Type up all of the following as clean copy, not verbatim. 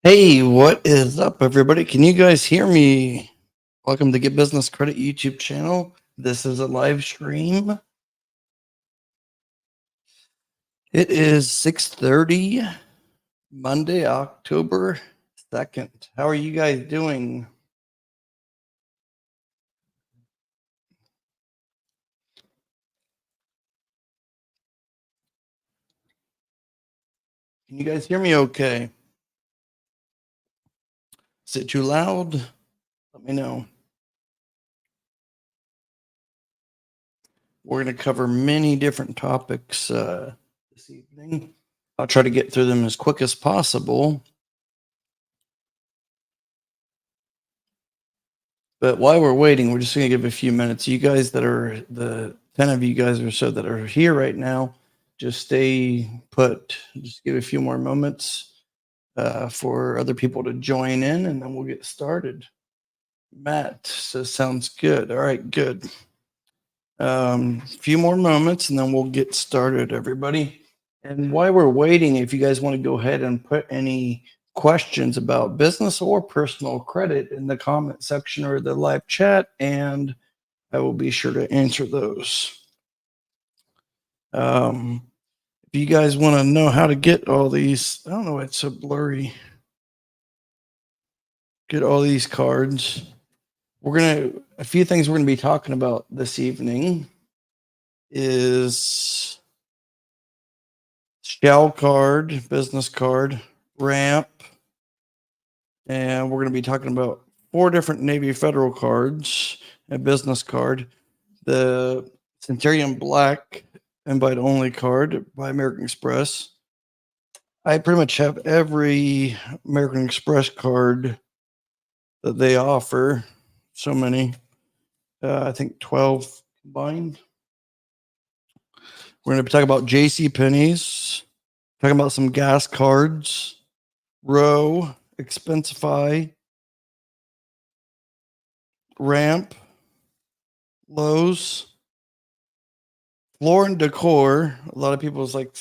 Hey, what is up, everybody? Can you guys hear me? Welcome to Get Business Credit YouTube channel. This is a live stream. It is 6:30, Monday, October 2nd. How are you guys doing? Can you guys hear me okay? Is it too loud? Let me know. We're going to cover many different topics this evening. I'll try to get through them as quick as possible. But while we're waiting, we're just going to give a few minutes. You guys that are the 10 of you guys or so that are here right now, just stay put. Just give a few more moments for other people to join in, and then we'll get started. Matt says, sounds good. All right, good. A few more moments, and then we'll get started, everybody. And while we're waiting, if you guys want to go ahead and put any questions about business or personal credit in the comment section or the live chat, and I will be sure to answer those. If you guys want to know how to get all these, I don't know, it's so blurry. Get all these cards. A few things we're going to be talking about this evening is Shell card, business card, ramp, and we're going to be talking about 4 different Navy Federal cards, a business card, the Centurion Black invite only card by American Express. I pretty much have every American Express card that they offer. So many, I think 12 combined. We're going to be talking about J.C. Penney's, talking about some gas cards, Row, Expensify, Ramp, Lowe's, Floor and Decor. A lot of people is like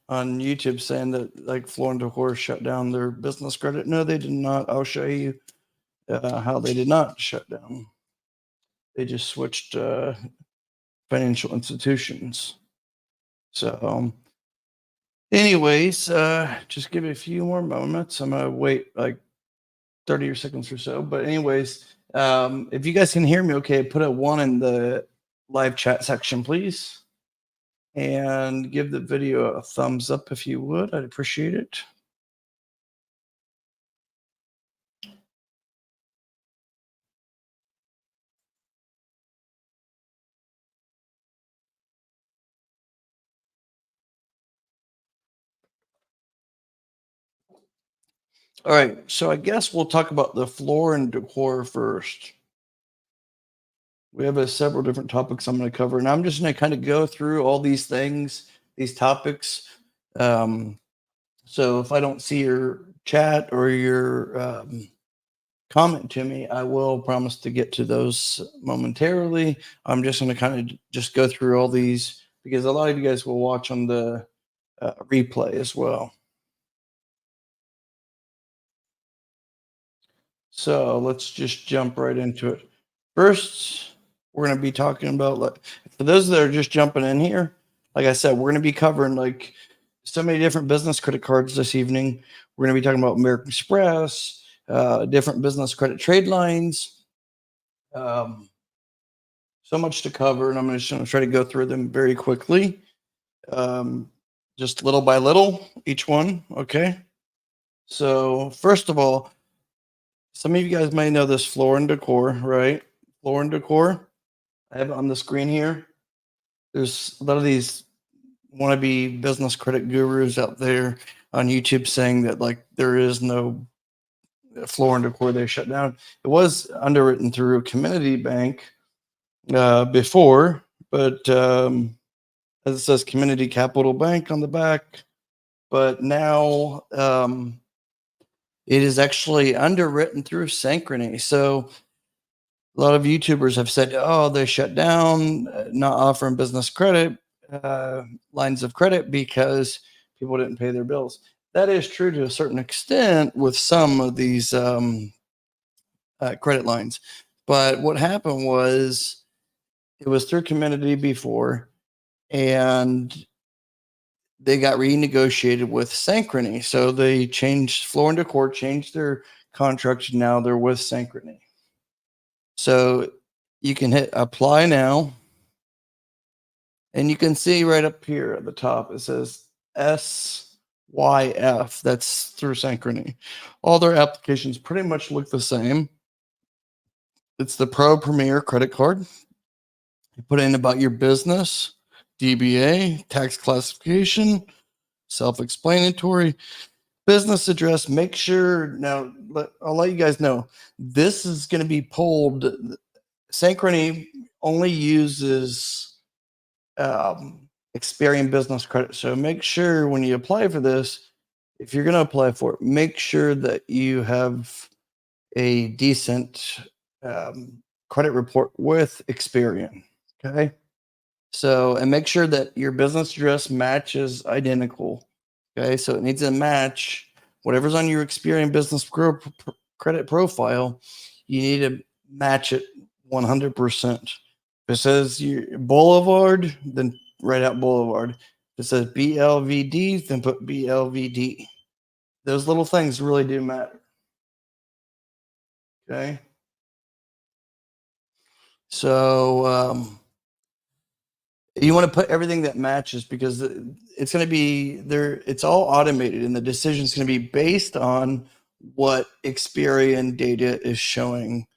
on YouTube saying that like Floor and Decor shut down their business credit. No, they did not. I'll show you how they did not shut down. They just switched financial institutions. So, anyways, just give it a few more moments. I'm gonna wait like 30 seconds or so. But anyways, if you guys can hear me okay, put a 1 in the live chat section, please. And give the video a thumbs up if you would. I'd appreciate it. All right, so I guess we'll talk about the floor and decor first. We have several different topics I'm going to cover, and I'm just going to kind of go through all these things, these topics. So if I don't see your chat or your comment to me, I will promise to get to those momentarily. I'm just going to kind of just go through all these because a lot of you guys will watch on the replay as well. So let's just jump right into it. First, we're going to be talking about, for those that are just jumping in here, like I said, we're going to be covering like so many different business credit cards this evening. We're going to be talking about American Express, different business credit trade lines. So much to cover, and I'm just going to try to go through them very quickly, just little by little, each one. Okay. So first of all, some of you guys may know this Floor and Decor, right? Floor and Decor. I have it on the screen here. There's a lot of these wannabe business credit gurus out there on YouTube saying that like there is no Floor and Decor. They shut down. It was underwritten through Community Bank before, but as it says, Community Capital Bank on the back. But now it is actually underwritten through Synchrony. So a lot of YouTubers have said, oh, they shut down, not offering business credit, lines of credit because people didn't pay their bills. that is true to a certain extent with some of these credit lines. But what happened was it was through community before, and they got renegotiated with Synchrony. So they changed Floor and Decor, changed their contract. Now they're with Synchrony. So you can hit apply now, and you can see right up here at the top it says SYF. That's through Synchrony. All their applications pretty much look the same. It's the Pro Premier credit card. You put in about your business, DBA, tax classification, self-explanatory, business address. Make sure now, I'll let you guys know, this is going to be pulled. Synchrony only uses Experian Business credit. So make sure when you apply for this, if you're going to apply for it, make sure that you have a decent credit report with Experian. Okay. So, and make sure that your business address matches identical. Okay. So it needs to match whatever's on your Experian business credit profile. You need to match it 100%. If it says Boulevard, then write out Boulevard. If it says BLVD, then put BLVD. Those little things really do matter. Okay. So, you want to put everything that matches because it's going to be there. It's all automated, and the decision is going to be based on what Experian data is showing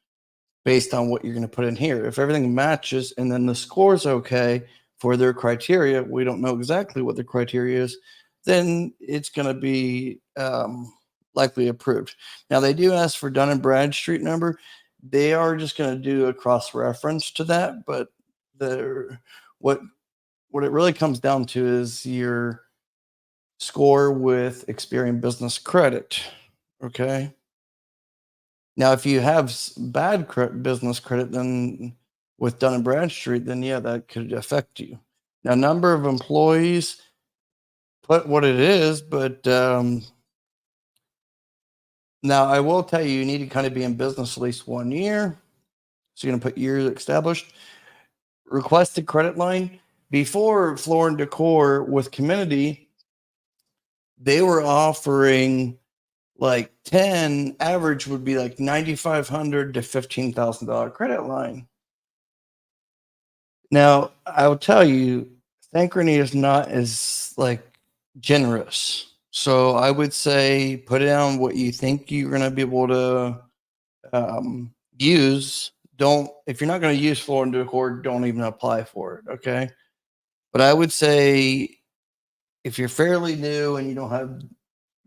based on what you're going to put in here. If everything matches and then the score's okay for their criteria, we don't know exactly what the criteria is, then it's going to be likely approved. Now, they do ask for Dun and Bradstreet number. They are just going to do a cross-reference to that, but what it really comes down to is your score with Experian Business Credit. Okay. Now, if you have bad business credit, then with Dun and Bradstreet, then yeah, that could affect you. Now, number of employees, put what it is, but now I will tell you, you need to kind of be in business at least 1 year. So you're going to put years established. Requested credit line. Before Floor and Decor with Community, they were offering like 10, average would be like $9,500 to $15,000 credit line. Now, I will tell you, Synchrony is not as like generous. So I would say put down what you think you're going to be able to use. If you're not going to use Floor and Decor, don't even apply for it. Okay. But I would say if you're fairly new and you don't have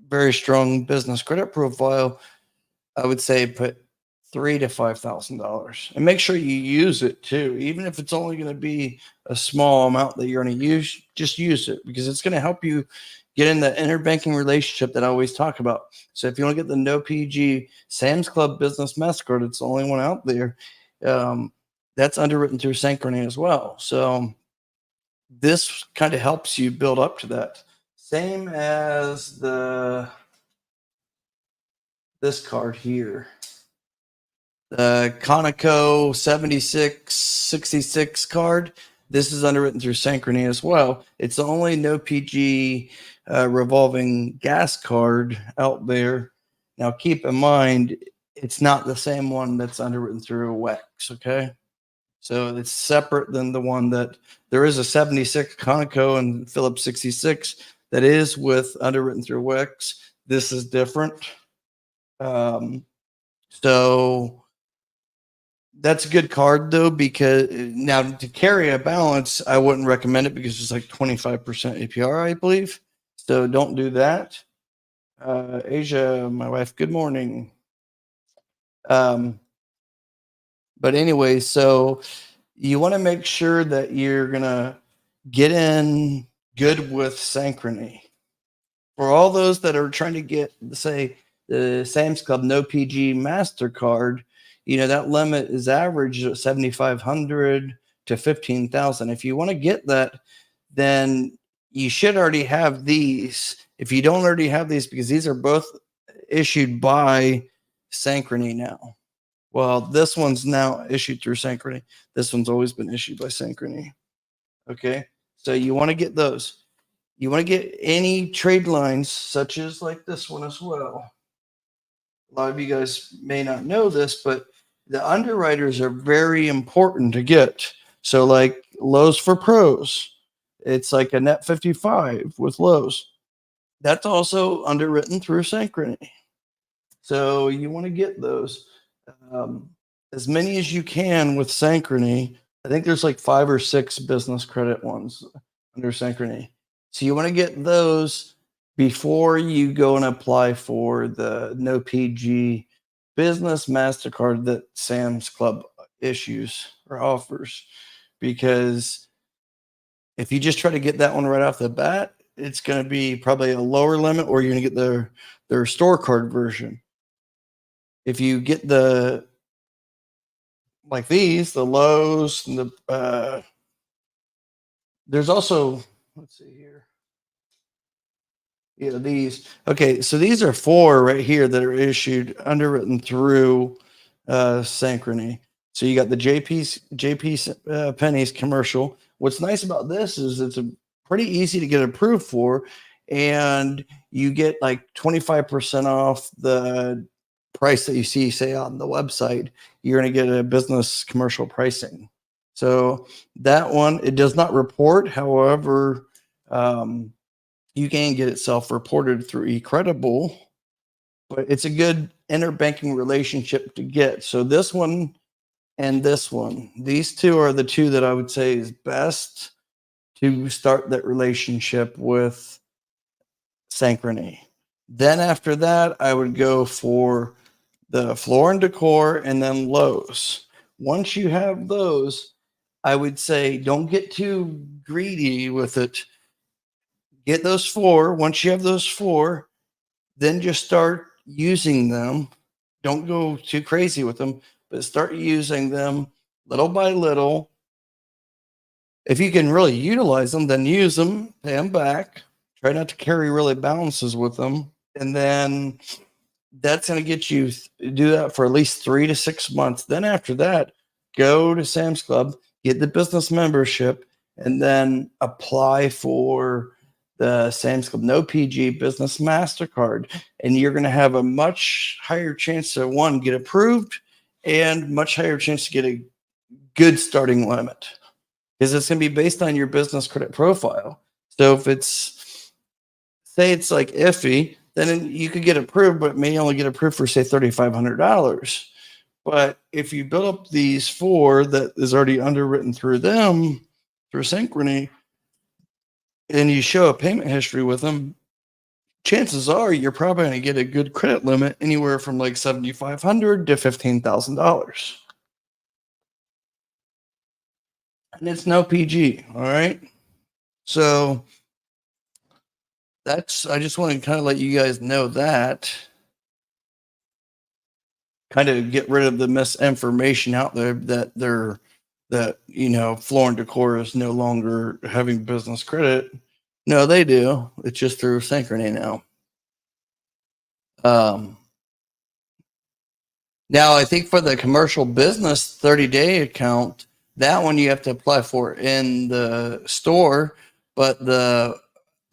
very strong business credit profile, I would say put $3,000 to $5,000 and make sure you use it too. Even if it's only going to be a small amount that you're going to use, just use it because it's going to help you get in the interbanking relationship that I always talk about. So if you want to get the no PG Sam's Club Business MasterCard, it's the only one out there. That's underwritten through Synchrony as well. So this kind of helps you build up to that. Same as this card here. The Conoco 7666 card. This is underwritten through Synchrony as well. It's the only no PG revolving gas card out there. Now, keep in mind, it's not the same one that's underwritten through WEX, okay? So it's separate than the one that there is a 76 Conoco and Phillips 66 that is with underwritten through WEX. This is different. So that's a good card though, because now to carry a balance, I wouldn't recommend it because it's like 25% APR, I believe. So don't do that. Asia, my wife, good morning. But anyway, so you want to make sure that you're going to get in good with Synchrony. For all those that are trying to get, say, the Sam's Club No PG MasterCard, you know, that limit is average at $7,500 to $15,000. If you want to get that, then you should already have these. If you don't already have these, because these are both issued by Synchrony now. Well, this one's now issued through Synchrony. This one's always been issued by Synchrony. Okay. So you want to get those. You want to get any trade lines, such as like this one as well. A lot of you guys may not know this, but the underwriters are very important to get. So, like Lowe's for Pros, it's like a net 55 with Lowe's. That's also underwritten through Synchrony. So, you want to get those um, as many as you can with Synchrony. I think there's like 5 or 6 business credit ones under Synchrony. So, you want to get those before you go and apply for the no PG business MasterCard that Sam's Club issues or offers. Because if you just try to get that one right off the bat, it's going to be probably a lower limit, or you're going to get their store card version. If you get the like these, the Lowe's, and there's also, let's see here. Yeah, these. Okay, so these are 4 right here that are issued underwritten through Synchrony. So you got the JP Penny's commercial. What's nice about this is it's a pretty easy to get approved for, and you get like 25% off the price that you see, say, on the website. You're going to get a business commercial pricing. So that one, it does not report. However, you can get it self-reported through eCredible, but it's a good interbanking relationship to get. So this one and this one, these 2 are the 2 that I would say is best to start that relationship with Synchrony. Then after that, I would go for the Floor and Decor and then Lowe's. Once you have those, I would say don't get too greedy with it. Get those 4. Once you have those 4, then just start using them. Don't go too crazy with them, but start using them little by little. If you can really utilize them, then use them, pay them back. Try not to carry really balances with them. And then that's going to get you do that for at least 3 to 6 months. Then after that, go to Sam's Club, get the business membership, and then apply for the Sam's Club No PG Business MasterCard. And you're going to have a much higher chance to, one, get approved, and much higher chance to get a good starting limit, because it's going to be based on your business credit profile. So if it's, say it's like iffy, then you could get approved, but it may only get approved for, say, $3,500. But if you build up these 4 that is already underwritten through them, through Synchrony, and you show a payment history with them, chances are you're probably going to get a good credit limit anywhere from like $7,500 to $15,000. And it's no PG. All right. So I just want to kind of let you guys know that, kind of get rid of the misinformation out there that Floor and Decor is no longer having business credit. No, they do. It's just through Synchrony now. Now I think for the commercial business 30-day account, that one you have to apply for in the store, but the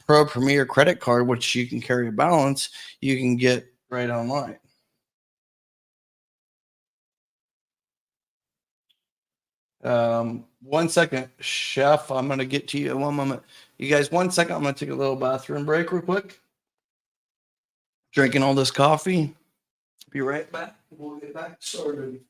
Pro Premier credit card, which you can carry a balance, you can get right online. One second, Chef. I'm going to get to you in one moment. You guys, 1 second. I'm going to take a little bathroom break real quick. Drinking all this coffee. Be right back. We'll get back started.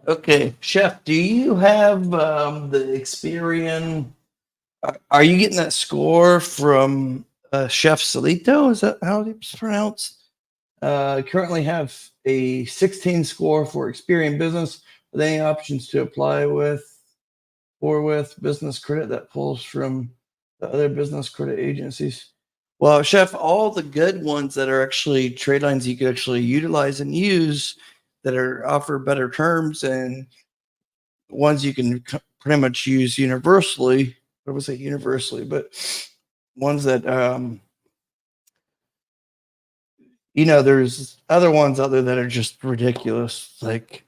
Okay, Chef, do you have the Experian? Are you getting that score from Chef Salito? Is that how it's pronounced? Currently have a 16 score for Experian Business with any options to apply with or with business credit that pulls from the other business credit agencies. Well, Chef, all the good ones that are actually trade lines you could actually utilize and use that are offer better terms and ones you can pretty much use universally. I would say universally, but ones that there's other ones out there that are just ridiculous, like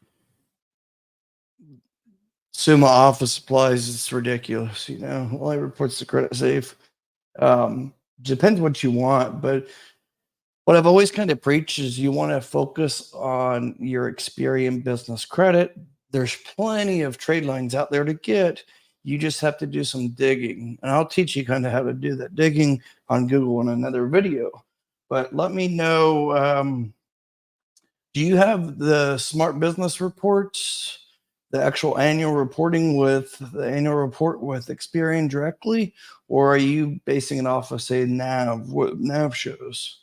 Summa Office Supplies. It's ridiculous, only reports the Creditsafe. Depends what you want, but what I've always kind of preached is you want to focus on your Experian business credit. There's plenty of trade lines out there to get. You just have to do some digging. And I'll teach you kind of how to do that digging on Google in another video. But let me know, do you have the Smart Business Reports, the actual annual reporting with the annual report with Experian directly? Or are you basing it off of, say, NAV, what NAV shows?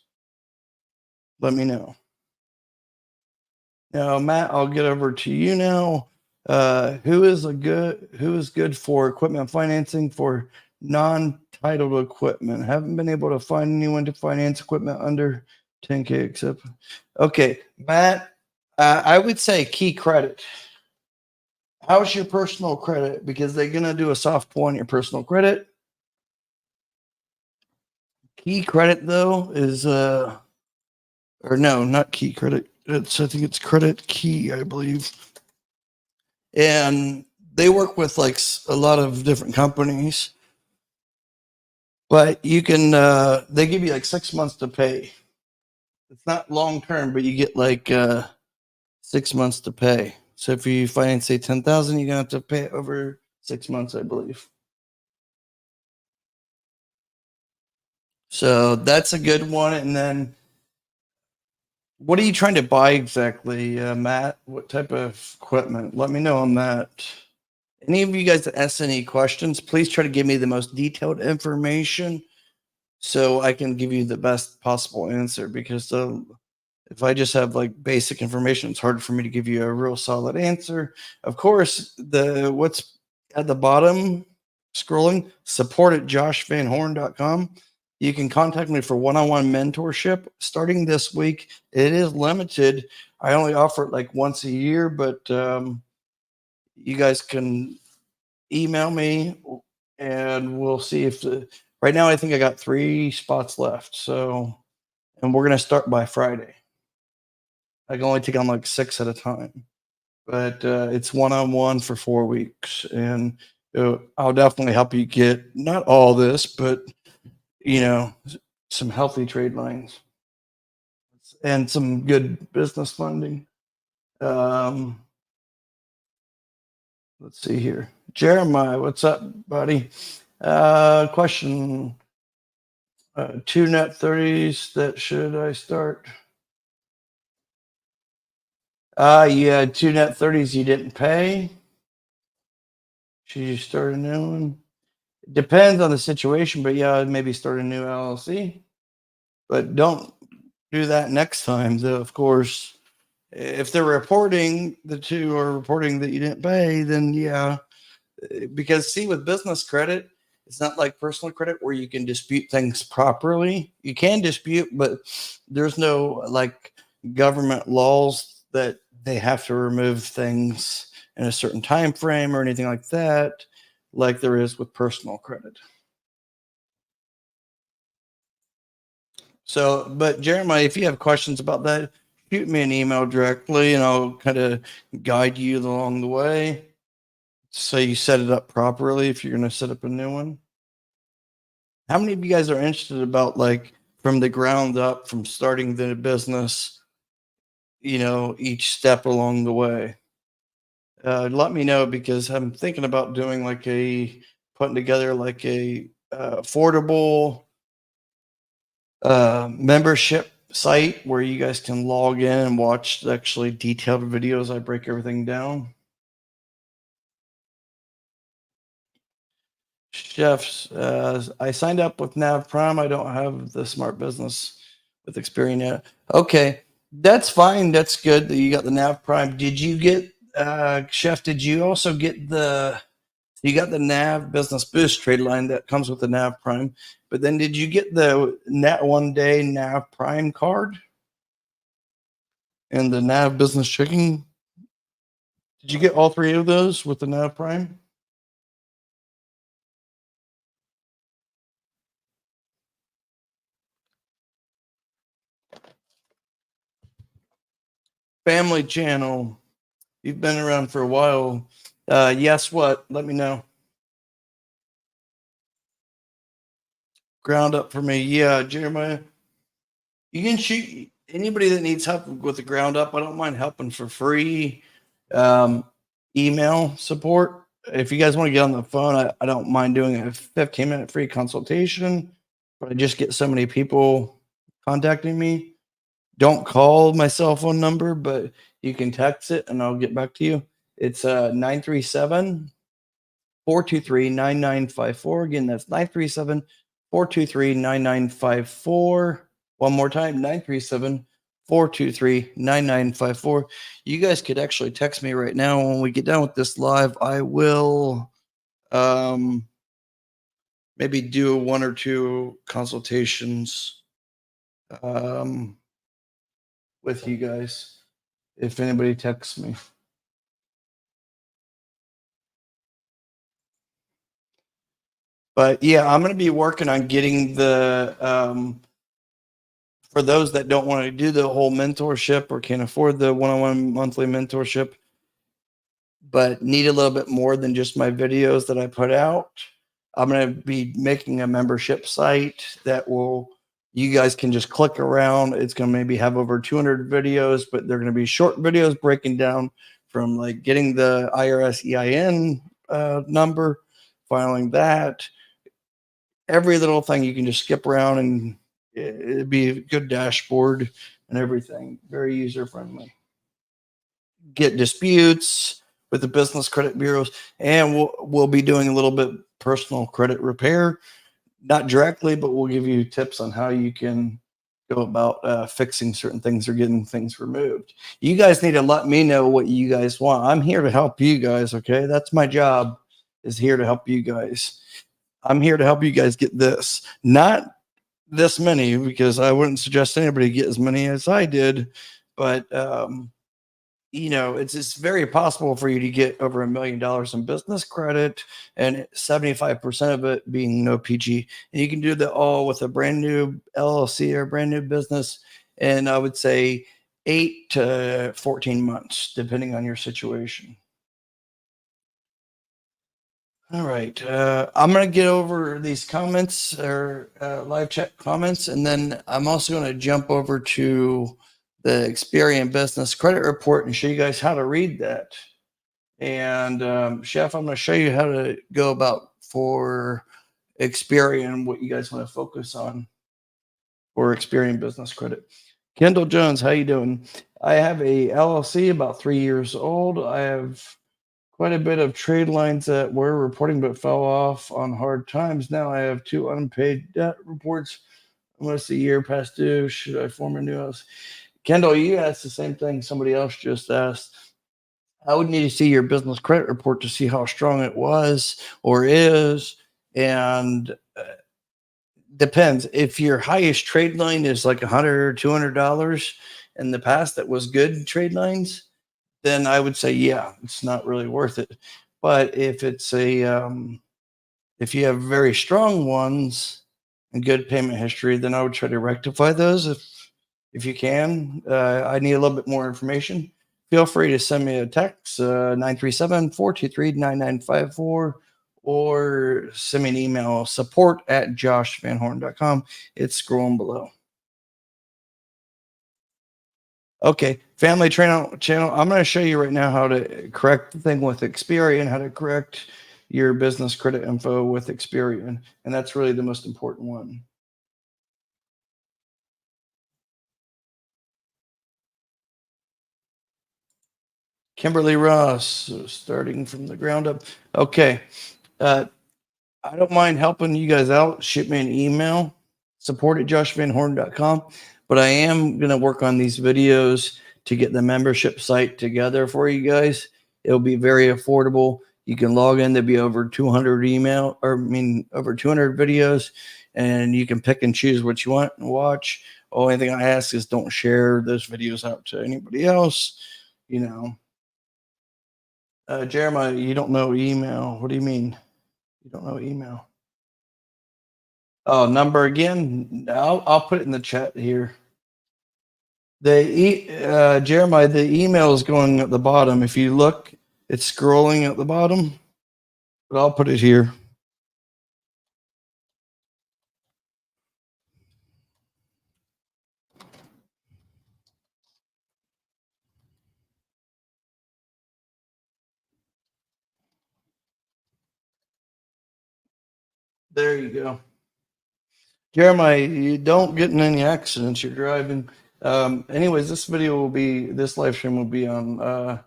Let me know. Now, Matt, I'll get over to you now. Who is good for equipment financing for non-titled equipment? Haven't been able to find anyone to finance equipment under 10K except. Okay, Matt, I would say Key Credit. How's your personal credit? Because they're gonna do a soft pull on your personal credit. Key Credit though is or no, not Key Credit. I think it's Credit Key, I believe. And they work with like a lot of different companies, but you can they give you like 6 months to pay. It's not long term, but you get like 6 months to pay. So if you finance say 10,000, you're gonna have to pay it over 6 months, I believe. So that's a good one. And then what are you trying to buy exactly, Matt? What type of equipment? Let me know on that. Any of you guys that ask any questions, please try to give me the most detailed information so I can give you the best possible answer. Because if I just have like basic information, it's hard for me to give you a real solid answer. Of course, what's at the bottom scrolling, support at joshvanhorn.com. You can contact me for one-on-one mentorship starting this week. It is limited. I only offer it like once a year, but you guys can email me and we'll see if right now I think I got 3 spots left. So, and we're going to start by Friday. I can only take on like 6 at a time, but it's one-on-one for 4 weeks. And I'll definitely help you get not all this, but some healthy trade lines and some good business funding. Let's see here. Jeremiah, what's up, buddy? Question. 2 net 30s that should I start? You had 2 net 30s you didn't pay. Should you start a new one? Depends on the situation, but yeah, maybe start a new LLC. But don't do that next time, though, of course. If they're reporting, the two are reporting that you didn't pay, then yeah. Because see, with business credit, it's not like personal credit where you can dispute things properly. You can dispute, but there's no like government laws that they have to remove things in a certain time frame or anything like that, like there is with personal credit. So, but Jeremiah, if you have questions about that, shoot me an email directly and I'll kind of guide you along the way. So you set it up properly if you're going to set up a new one. How many of you guys are interested about like from the ground up, from starting the business, each step along the way? Let me know because I'm thinking about doing putting together like a affordable membership site where you guys can log in and watch actually detailed videos. I break everything down. Chefs, I signed up with Nav Prime. I don't have the Smart Business with Experian yet. Okay, that's fine. That's good that you got the Nav Prime. Did you get, Chef? Did you also get you got the Nav Business Boost trade line that comes with the Nav Prime? But then did you get the Net One Day Nav Prime card and the Nav Business Checking? Did you get all three of those with the Nav Prime? Family Channel. You've been around for a while. Yes, what? Let me know. Ground up for me. Yeah, Jeremiah. You can shoot anybody that needs help with the ground up. I don't mind helping for free. Um, Email support. If you guys want to get on the phone, I don't mind doing a 15-minute free consultation, but I just get so many people contacting me. Don't call my cell phone number, but you can text it and I'll get back to you. It's 937 423 9954. Again, that's 937 423 9954. One more time, 937 423 9954. You guys could actually text me right now. When we get done with this live, I will maybe do one or two consultations with you guys if anybody texts me. But yeah, I'm going to be working on getting the for those that don't want to do the whole mentorship or can't afford the one-on-one monthly mentorship, but need a little bit more than just my videos that I put out. I'm going to be making a membership site that will, you guys can just click around. It's going to maybe have over 200 videos, but they're going to be short videos breaking down from like getting the IRS EIN number, filing that, every little thing. You can just skip around and it'd be a good dashboard and everything. Very user friendly. Get disputes with the business credit bureaus, and we'll be doing a little bit personal credit repair, not directly, but we'll give you tips on how you can go about fixing certain things or getting things removed. You guys need to let me know what you guys want. I'm here to help you guys. Okay, that's my job, is here to help you guys. I'm here to help you guys get this, not this many, because I wouldn't suggest anybody get as many as I did. But you know, it's very possible for you to get over $1 million in business credit, and 75% of it being no PG. And you can do that all with a brand new LLC or a brand new business. And I would say 8 to 14 months, depending on your situation. All right. I'm going to get over these comments or live chat comments, and then I'm also going to jump over to the Experian Business Credit Report and show you guys how to read that. And Chef, I'm going to show you how to go about for Experian, what you guys want to focus on for Experian Business Credit. Kendall Jones, how you doing? I have a LLC about 3 years old. I have quite a bit of trade lines that were reporting but fell off on hard times. Now I have 2 unpaid debt reports, almost a year past due. Should I form a new house? Kendall, you asked the same thing somebody else just asked. I would need to see your business credit report to see how strong it was or is. And depends. If your highest trade line is like $100 or $200 in the past, that was good trade lines, then I would say, yeah, it's not really worth it. But if it's if you have very strong ones and good payment history, then I would try to rectify those if you can. I need a little bit more information. Feel free to send me a text, 937 423 9954, or send me an email, support@joshvanhorn.com. It's scrolling below. Okay, family channel. I'm going to show you right now how to correct the thing with Experian, how to correct your business credit info with Experian, and that's really the most important one. Kimberly Ross, starting from the ground up. Okay, I don't mind helping you guys out. Shoot me an email, support@joshvanhorn.com. But I am going to work on these videos to get the membership site together for you guys. It'll be very affordable. You can log in. There'll be over 200 over 200 videos, and you can pick and choose what you want and watch. Only thing I ask is don't share those videos out to anybody else. You know, Jeremiah, you don't know email. What do you mean? You don't know email? Oh, number again? I'll put it in the chat here. Jeremiah, the email is going at the bottom. If you look, it's scrolling at the bottom, but I'll put it here. There you go. Jeremiah, you don't get in any accidents. You're driving. Anyways, this live stream will be on uh,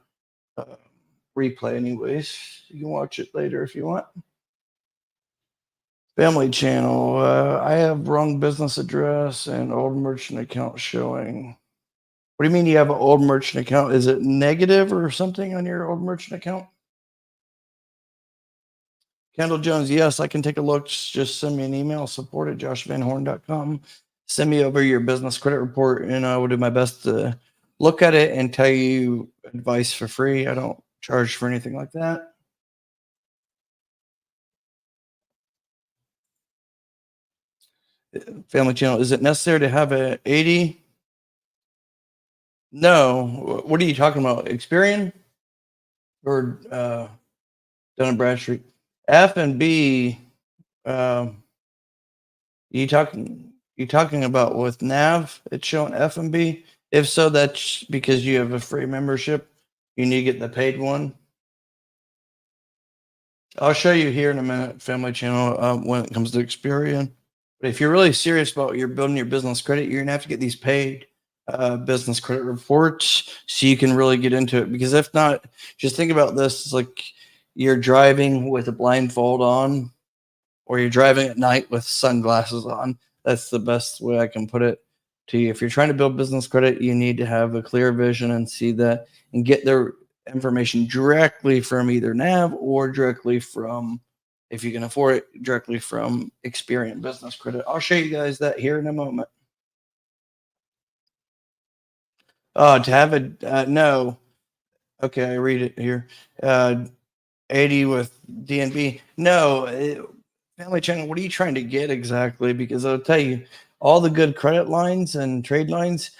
replay. Anyways, you can watch it later if you want. Family channel. I have wrong business address and old merchant account showing. What do you mean you have an old merchant account? Is it negative or something on your old merchant account? Kendall Jones, yes, I can take a look. Just send me an email, support@joshvanhorn.com. Send me over your business credit report, and I will do my best to look at it and tell you advice for free. I don't charge for anything like that. Family channel, is it necessary to have a 80? No. What are you talking about? Experian or Dun and Bradstreet? F and B. You talking about with Nav? It's showing F and B. If so, that's because you have a free membership. You need to get the paid one. I'll show you here in a minute, Family Channel, when it comes to Experian. But if you're really serious about building your business credit, you're gonna have to get these paid business credit reports so you can really get into it. Because if not, just think about this: it's like you're driving with a blindfold on, or you're driving at night with sunglasses on. That's the best way I can put it to you. If you're trying to build business credit, you need to have a clear vision and see that and get their information directly from either Nav or directly from, if you can afford it, directly from Experian Business Credit. I'll show you guys that here in a moment. To have no. Okay, I read it here. 80 with DNB. No, Family Channel, what are you trying to get exactly? Because I'll tell you, all the good credit lines and trade lines,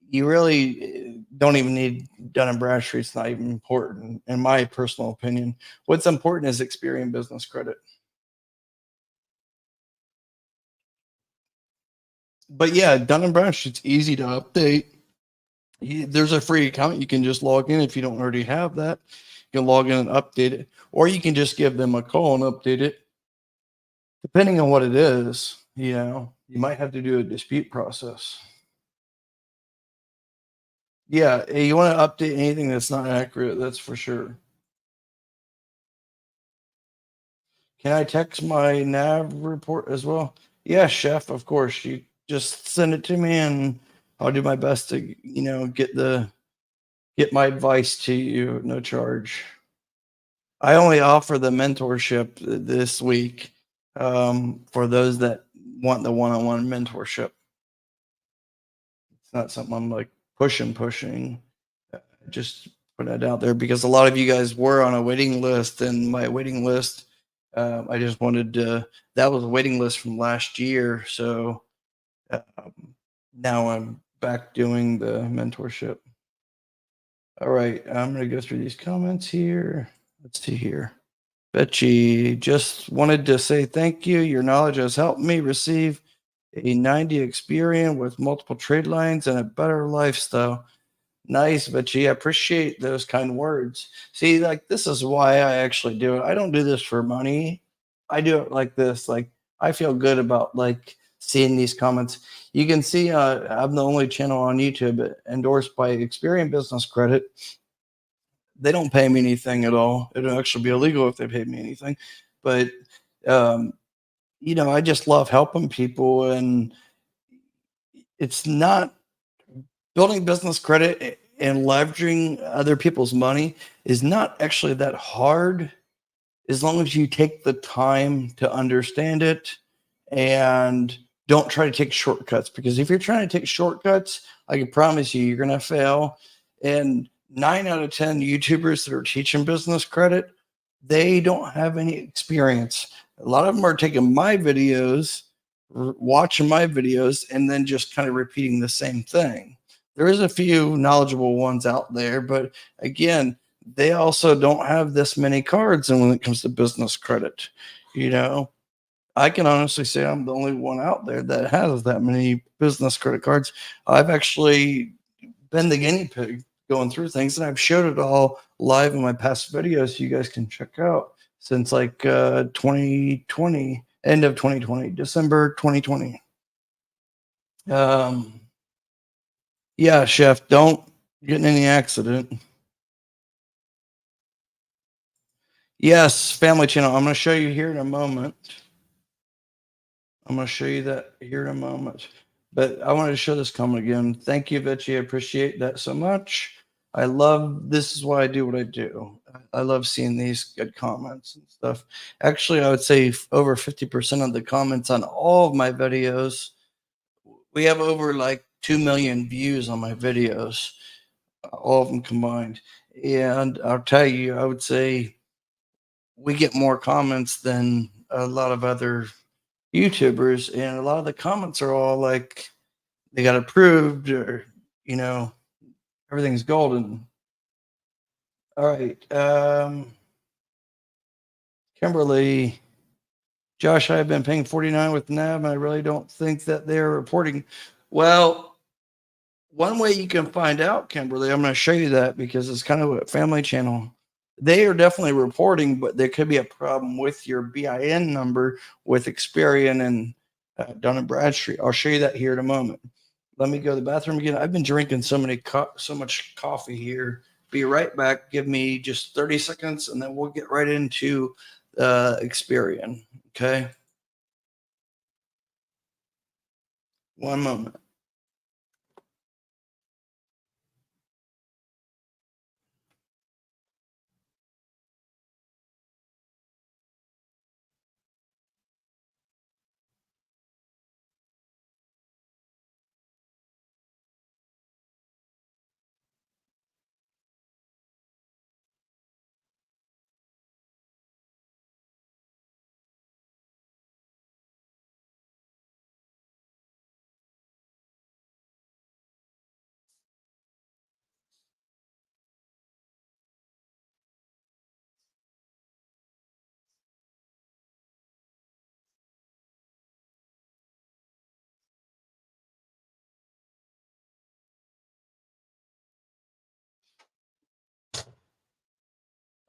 you really don't even need Dun and Bradstreet. It's not even important, in my personal opinion. What's important is Experian Business Credit. But yeah, Dun and Bradstreet's easy to update. There's a free account. You can just log in if you don't already have that. You can log in and update it, or you can just give them a call and update it. Depending on what it is, you might have to do a dispute process. Yeah, you want to update anything that's not accurate, that's for sure. Can I text my nav report as well? Yeah, chef, of course. You just send it to me and I'll do my best to, get my advice to you, no charge. I only offer the mentorship this week for those that want the one-on-one mentorship. It's not something I'm like pushing. Just put that out there because a lot of you guys were on a waiting list, and my waiting list, I just wanted to, that was a waiting list from last year. So now I'm back doing the mentorship. All right, I'm going to go through these comments here. Let's see here. Betchy just wanted to say thank you. Your knowledge has helped me receive a 90 Experian with multiple trade lines and a better lifestyle. Nice, Betchy. I appreciate those kind words. See, like, this is why I actually do it. I don't do this for money. I do it like this. Like, I feel good about like seeing these comments. You can see I'm the only channel on YouTube endorsed by Experian Business Credit. They don't pay me anything at all. It'll actually be illegal if they paid me anything. But Um, I just love helping people, and it's not building business credit and leveraging other people's money is not actually that hard as long as you take the time to understand it and don't try to take shortcuts. Because if you're trying to take shortcuts, I can promise you're going to fail. And 9 out of 10 YouTubers that are teaching business credit, they don't have any experience. A lot of them are taking my videos, watching my videos, and then just kind of repeating the same thing. There is a few knowledgeable ones out there, but again, they also don't have this many cards. And when it comes to business credit, you know, I can honestly say I'm the only one out there that has that many business credit cards. I've actually been the guinea pig going through things, and I've showed it all live in my past videos, so you guys can check out since like 2020, end of 2020, December 2020. Yeah, chef, don't get in any accident. Yes, family channel. I'm going to show you here in a moment. I'm going to show you that here in a moment. But I wanted to show this comment again. Thank you, Vichy. I appreciate that so much. I love, this is why I do what I do. I love seeing these good comments and stuff. Actually, I would say over 50% of the comments on all of my videos, we have over like 2 million views on my videos, all of them combined. And I'll tell you, I would say we get more comments than a lot of other YouTubers, and a lot of the comments are all like they got approved, or everything's golden. All right, Kimberly, Josh, I've been paying 49 with NAB, and I really don't think that they're reporting. Well, one way you can find out, Kimberly, I'm going to show you that because it's kind of a family channel. They are definitely reporting, but there could be a problem with your BIN number with Experian and Dun and Bradstreet. I'll show you that here in a moment. Let me go to the bathroom again. I've been drinking so much coffee here. Be right back. Give me just 30 seconds, and then we'll get right into Experian. Okay. One moment.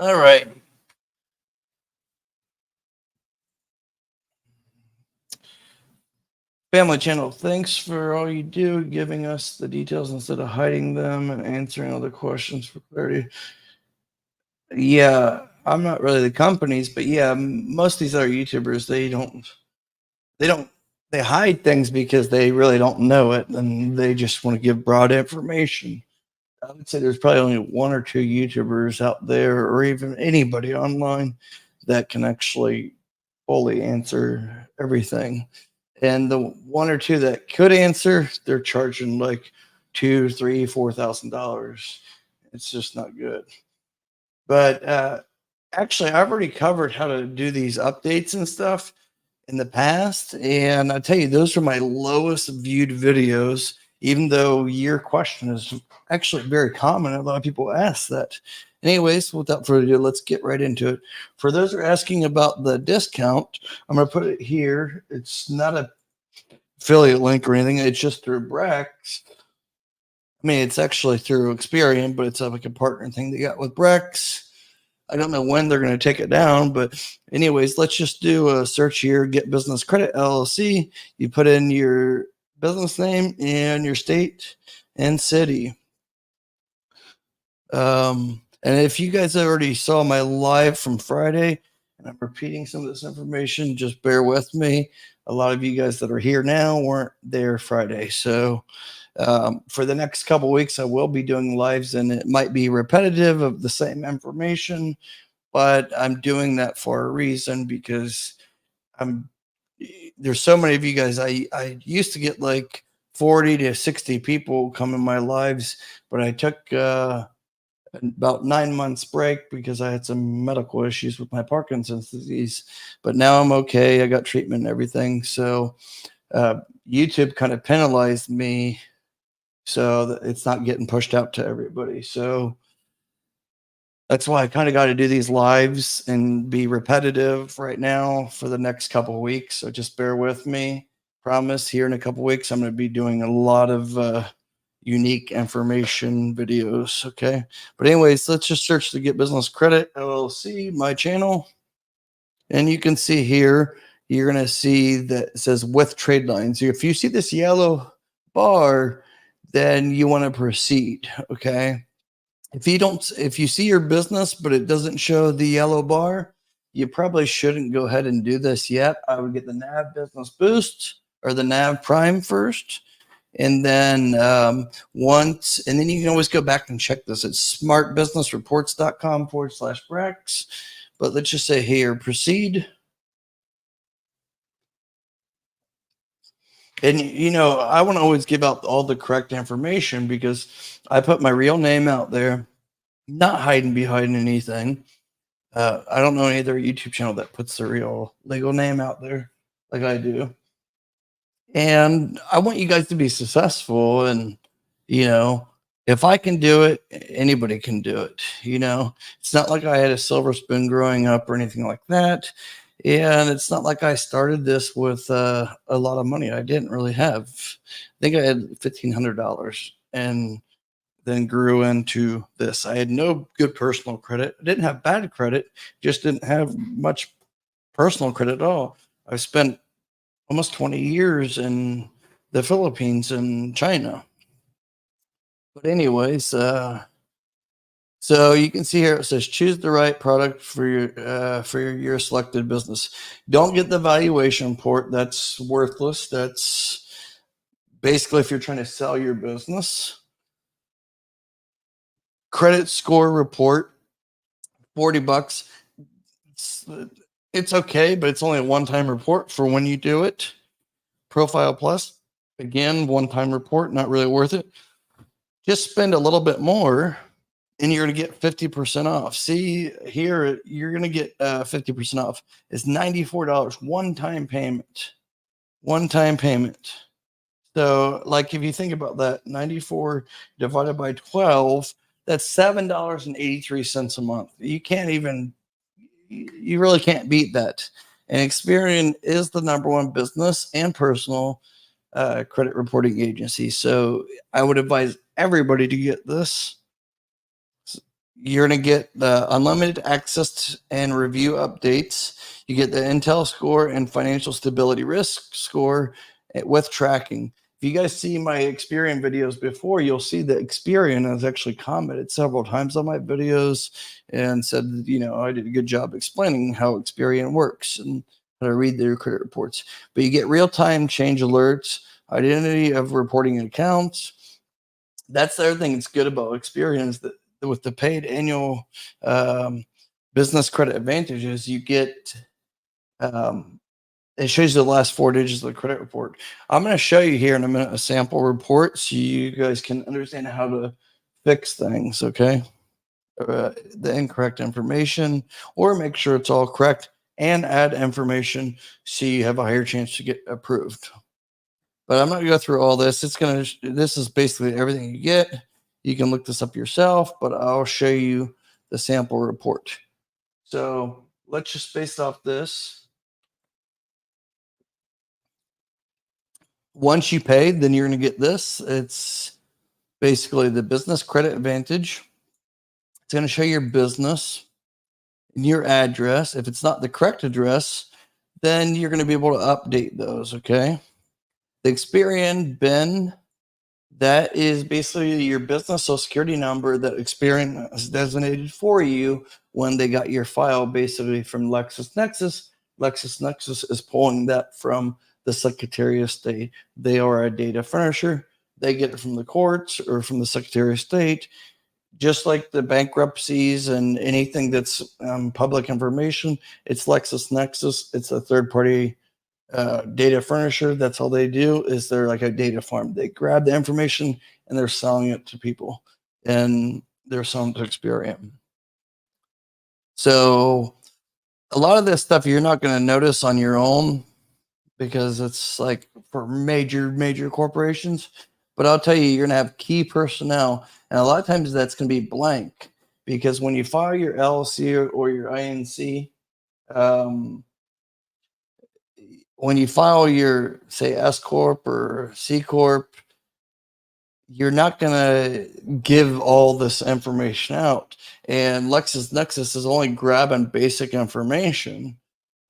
All right. Family channel, thanks for all you do, giving us the details instead of hiding them and answering all the questions for clarity. Yeah, I'm not really the companies, but yeah, most of these other YouTubers, they don't, they hide things because they really don't know it, and they just want to give broad information. I would say there's probably only one or two YouTubers out there, or even anybody online, that can actually fully answer everything. And the one or two that could answer, they're charging like two, three, $4,000. It's just not good. But actually, I've already covered how to do these updates and stuff in the past, and I tell you, those are my lowest viewed videos. Even though your question is actually very common, a lot of people ask that. Anyways, without further ado, let's get right into it. For those who are asking about the discount, I'm going to put it here. It's not a affiliate link or anything. It's just through Brex. I mean, it's actually through Experian, but it's like a partner thing they got with Brex. I don't know when they're going to take it down, but anyways, let's just do a search here. Get Business Credit LLC. You put in your business name and your state and city. And if you guys already saw my live from Friday, I'm repeating some of this information. Just bear with me. A lot of you guys that are here now weren't there Friday. So for the next couple weeks, I will be doing lives, and it might be repetitive of the same information, but I'm doing that for a reason because there's so many of you guys. I used to get like 40 to 60 people come in my lives, but I took about 9 months break because I had some medical issues with my Parkinson's disease, but now I'm okay. I got treatment and everything. So YouTube kind of penalized me so that it's not getting pushed out to everybody. So that's why I kind of got to do these lives and be repetitive right now for the next couple of weeks. So just bear with me. Promise here in a couple of weeks, I'm going to be doing a lot of unique information videos. Okay. But anyways, let's just search to Get Business Credit LLC, my channel. And you can see here, you're going to see that it says with trade lines. If you see this yellow bar, then you want to proceed. Okay. If you see your business, but it doesn't show the yellow bar, you probably shouldn't go ahead and do this yet. I would get the NAV Business Boost or the NAV Prime first. And then and then you can always go back and check this. It's smartbusinessreports.com/Brex. But let's just say here, proceed. And, I want to always give out all the correct information because I put my real name out there, not hiding behind anything. I don't know any other YouTube channel that puts the real legal name out there like I do. And I want you guys to be successful. And, if I can do it, anybody can do it. It's not like I had a silver spoon growing up or anything like that. And it's not like I started this with a lot of money. I didn't really have. I think I had $1,500 and then grew into this. I had no good personal credit. I didn't have bad credit, just didn't have much personal credit at all. I spent almost 20 years in the Philippines and China. But anyways, so you can see here it says choose the right product for your selected business. Don't get the valuation report. That's worthless. That's basically if you're trying to sell your business. Credit score report, $40. It's okay, but it's only a one-time report for when you do it. Profile Plus, again, one-time report, not really worth it. Just spend a little bit more and you're going to get 50% off. See here, you're going to get 50% off. It's $94, one-time payment. So like if you think about that, 94 divided by 12, that's $7.83 a month. You really can't beat that. And Experian is the #1 business and personal credit reporting agency. So I would advise everybody to get this. You're going to get the unlimited access and review updates. You get the Intel score and financial stability risk score with tracking. If you guys see my Experian videos before, you'll see that Experian has actually commented several times on my videos and said, I did a good job explaining how Experian works and how to read their credit reports. But you get real-time change alerts, identity of reporting accounts. That's the other thing that's good about Experian is that with the paid annual business credit advantages, you get it shows you the last 4 digits of the credit report. I'm going to show you here in a minute a sample report so you guys can understand how to fix things, okay? The incorrect information, or make sure it's all correct and add information so you have a higher chance to get approved. But I'm not going to go through all this. This is basically everything you get. You can look this up yourself, but I'll show you the sample report. So let's just base off this. Once you pay, then you're going to get this. It's basically the business credit advantage. It's going to show your business and your address. If it's not the correct address, then you're going to be able to update those, okay? The Experian That is basically your business social security number that Experian has designated for you when they got your file basically from LexisNexis. LexisNexis is pulling that from the Secretary of State. They are a data furnisher. They get it from the courts or from the Secretary of State, just like the bankruptcies and anything that's public information. It's LexisNexis. It's a third party data furnisher. That's all they do, is they're like a data farm. They grab the information and they're selling it to people, and they're selling it to Experian. So a lot of this stuff you're not going to notice on your own because it's like for major corporations. But I'll tell you, you're going to have key personnel, and a lot of times that's going to be blank, because when you file your LLC or your INC, um, when you file your, say, S corp or C corp, you're not going to give all this information out. And LexisNexis is only grabbing basic information,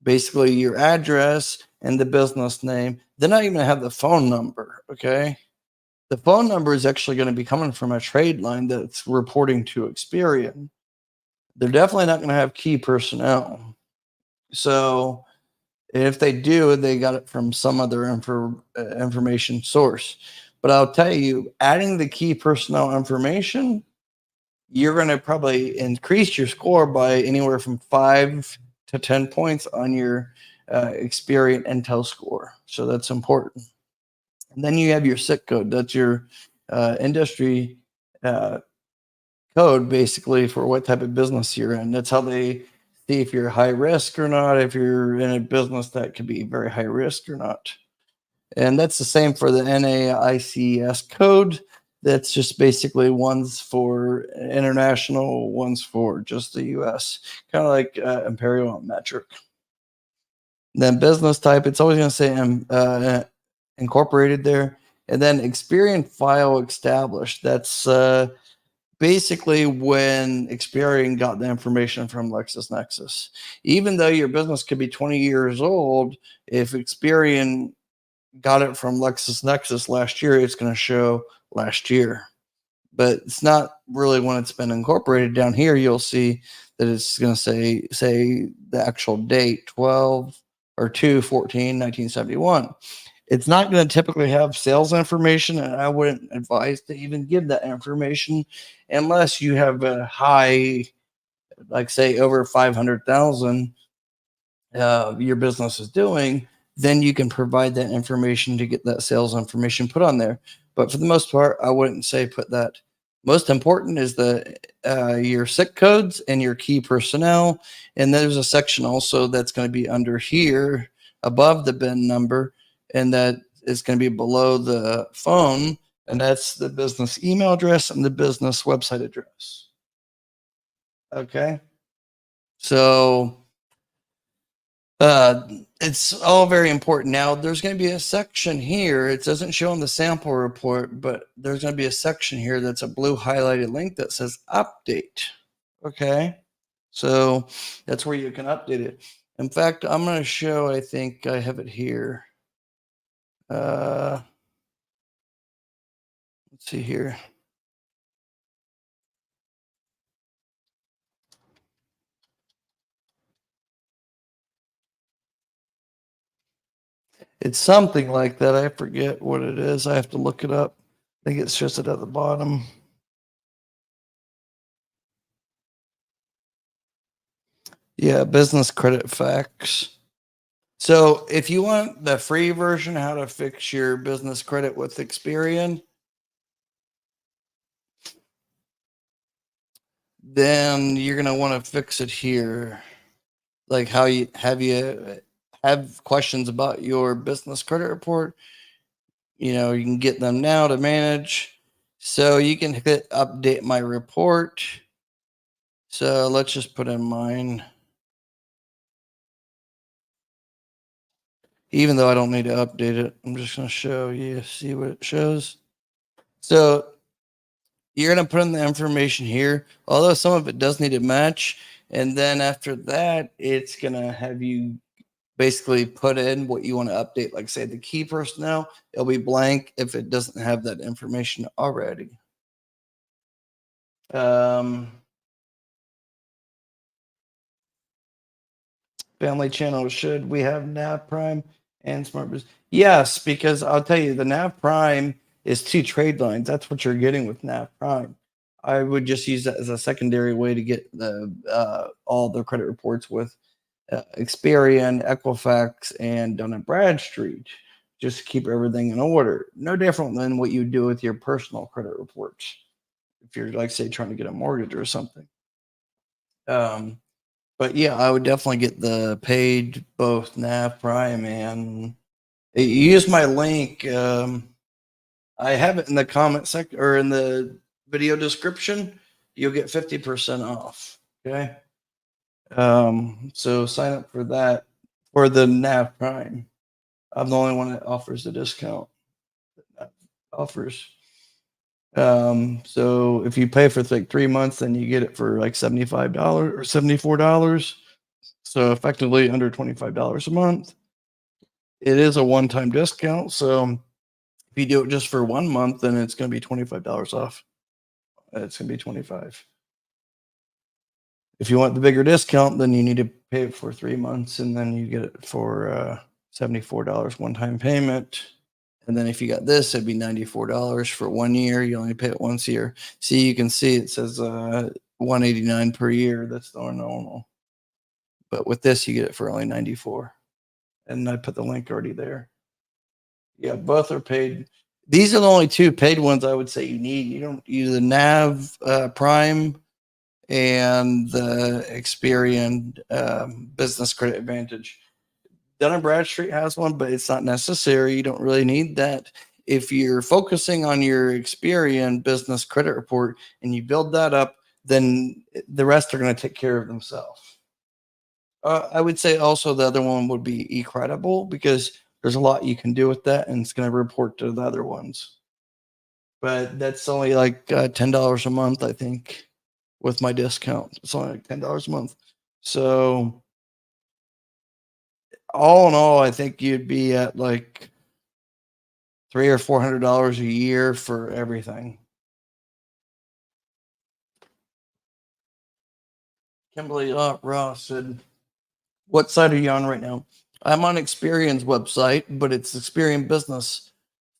basically your address and the business name. They're not even going to have the phone number. Okay. The phone number is actually going to be coming from a trade line that's reporting to Experian. They're definitely not going to have key personnel. So if they do, they got it from some other information source. But I'll tell you, adding the key personnel information, you're going to probably increase your score by anywhere from 5 to 10 points on your Experian Intel score. So that's important. And then you have your SIC code. That's your industry code, basically, for what type of business you're in. That's how they see if you're high risk or not, if you're in a business that could be very high risk or not. And that's the same for the NAICS code. That's just basically one's for international, one's for just the US, kind of like imperial and metric. Then business type, it's always going to say incorporated there. And then Experian file established. That's basically when Experian got the information from LexisNexis. Even though your business could be 20 years old, if Experian got it from LexisNexis last year, it's going to show last year. But it's not really when it's been incorporated. Down here, you'll see that it's going to say the actual date, 12 or 2/14/1971. It's not going to typically have sales information, and I wouldn't advise to even give that information unless you have a high, like say over 500,000 your business is doing. Then you can provide that information to get that sales information put on there. But for the most part, I wouldn't say put that. Most important is the your SIC codes and your key personnel. And there's a section also that's going to be under here above the bin number, and that is going to be below the phone, and that's the business email address and the business website address. Okay. So it's all very important. Now, there's going to be a section here. It doesn't show in the sample report, but there's going to be a section here that's a blue highlighted link that says update. Okay. So that's where you can update it. In fact, I'm going to show, I think I have it here. Let's see here. It's something like that. I forget what it is. I have to look it up. I think it's just at the bottom. Yeah, business credit facts. So if you want the free version, how to fix your business credit with Experian, then you're going to want to fix it here. Like how you have questions about your business credit report, you can get them now to manage. So you can hit update my report. So let's just put in mine. Even though I don't need to update it, I'm just going to show you, see what it shows. So you're going to put in the information here, although some of it does need to match. And then after that, it's going to have you basically put in what you want to update. Like say the key personnel, it'll be blank if it doesn't have that information already. Family channel, should we have Nav Prime and Smart Business? Yes, because I'll tell you, the Nav Prime is 2 trade lines. That's what you're getting with Nav Prime. I would just use that as a secondary way to get the all the credit reports with Experian, Equifax, and Dun and Bradstreet. Just to keep everything in order. No different than what you do with your personal credit reports. If you're like say trying to get a mortgage or something. But yeah, I would definitely get the paid both Nav Prime and you use my link. I have it in the comment section or in the video description. You'll get 50% off. Okay. So sign up for that for the Nav Prime. I'm the only one that offers the discount. Offers. So if you pay for like 3 months, then you get it for like $75 or $74. So effectively under $25 a month. It is a one-time discount. So if you do it just for 1 month, then it's going to be $25 off. It's going to be 25. If you want the bigger discount, then you need to pay it for 3 months, and then you get it for $74 one-time payment. And then if you got this, it'd be $94 for 1 year. You only pay it once a year. See, you can see it says $189 per year. That's the normal. But with this, you get it for only $94. And I put the link already there. Yeah, both are paid. These are the only 2 paid ones I would say you need. You don't use the Nav Prime and the Experian Business Credit Advantage. Dun & Bradstreet has one, but it's not necessary. You don't really need that. If you're focusing on your Experian Business Credit Report and you build that up, then the rest are going to take care of themselves. I would say also the other one would be eCredible because there's a lot you can do with that, and it's going to report to the other ones. But that's only like $10 a month, I think, with my discount. It's only like $10 a month. So all in all, I think you'd be at like $300 or $400 a year for everything. Kimberly Ross said, "What site are you on right now?" I'm on Experian's website, but it's Experian Business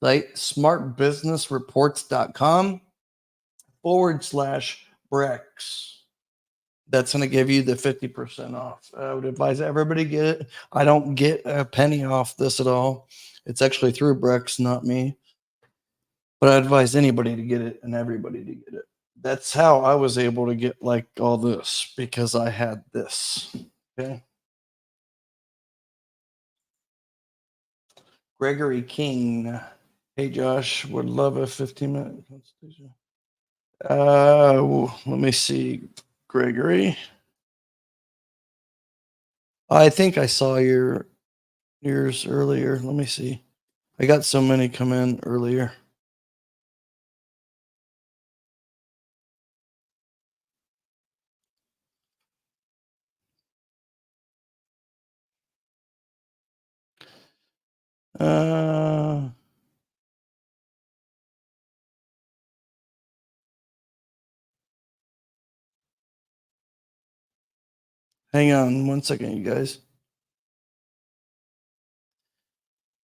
site, smartbusinessreports.com/Brex. That's going to give you the 50% off. I would advise everybody get it. I don't get a penny off this at all. It's actually through Brex, not me. But I advise anybody to get it and everybody to get it. That's how I was able to get like all this because I had this. Okay. Gregory King. Hey Josh, would love a 15-minute consultation. Let me see, Gregory. I think I saw yours earlier. Let me see. I got so many come in earlier. Hang on 1 second, you guys.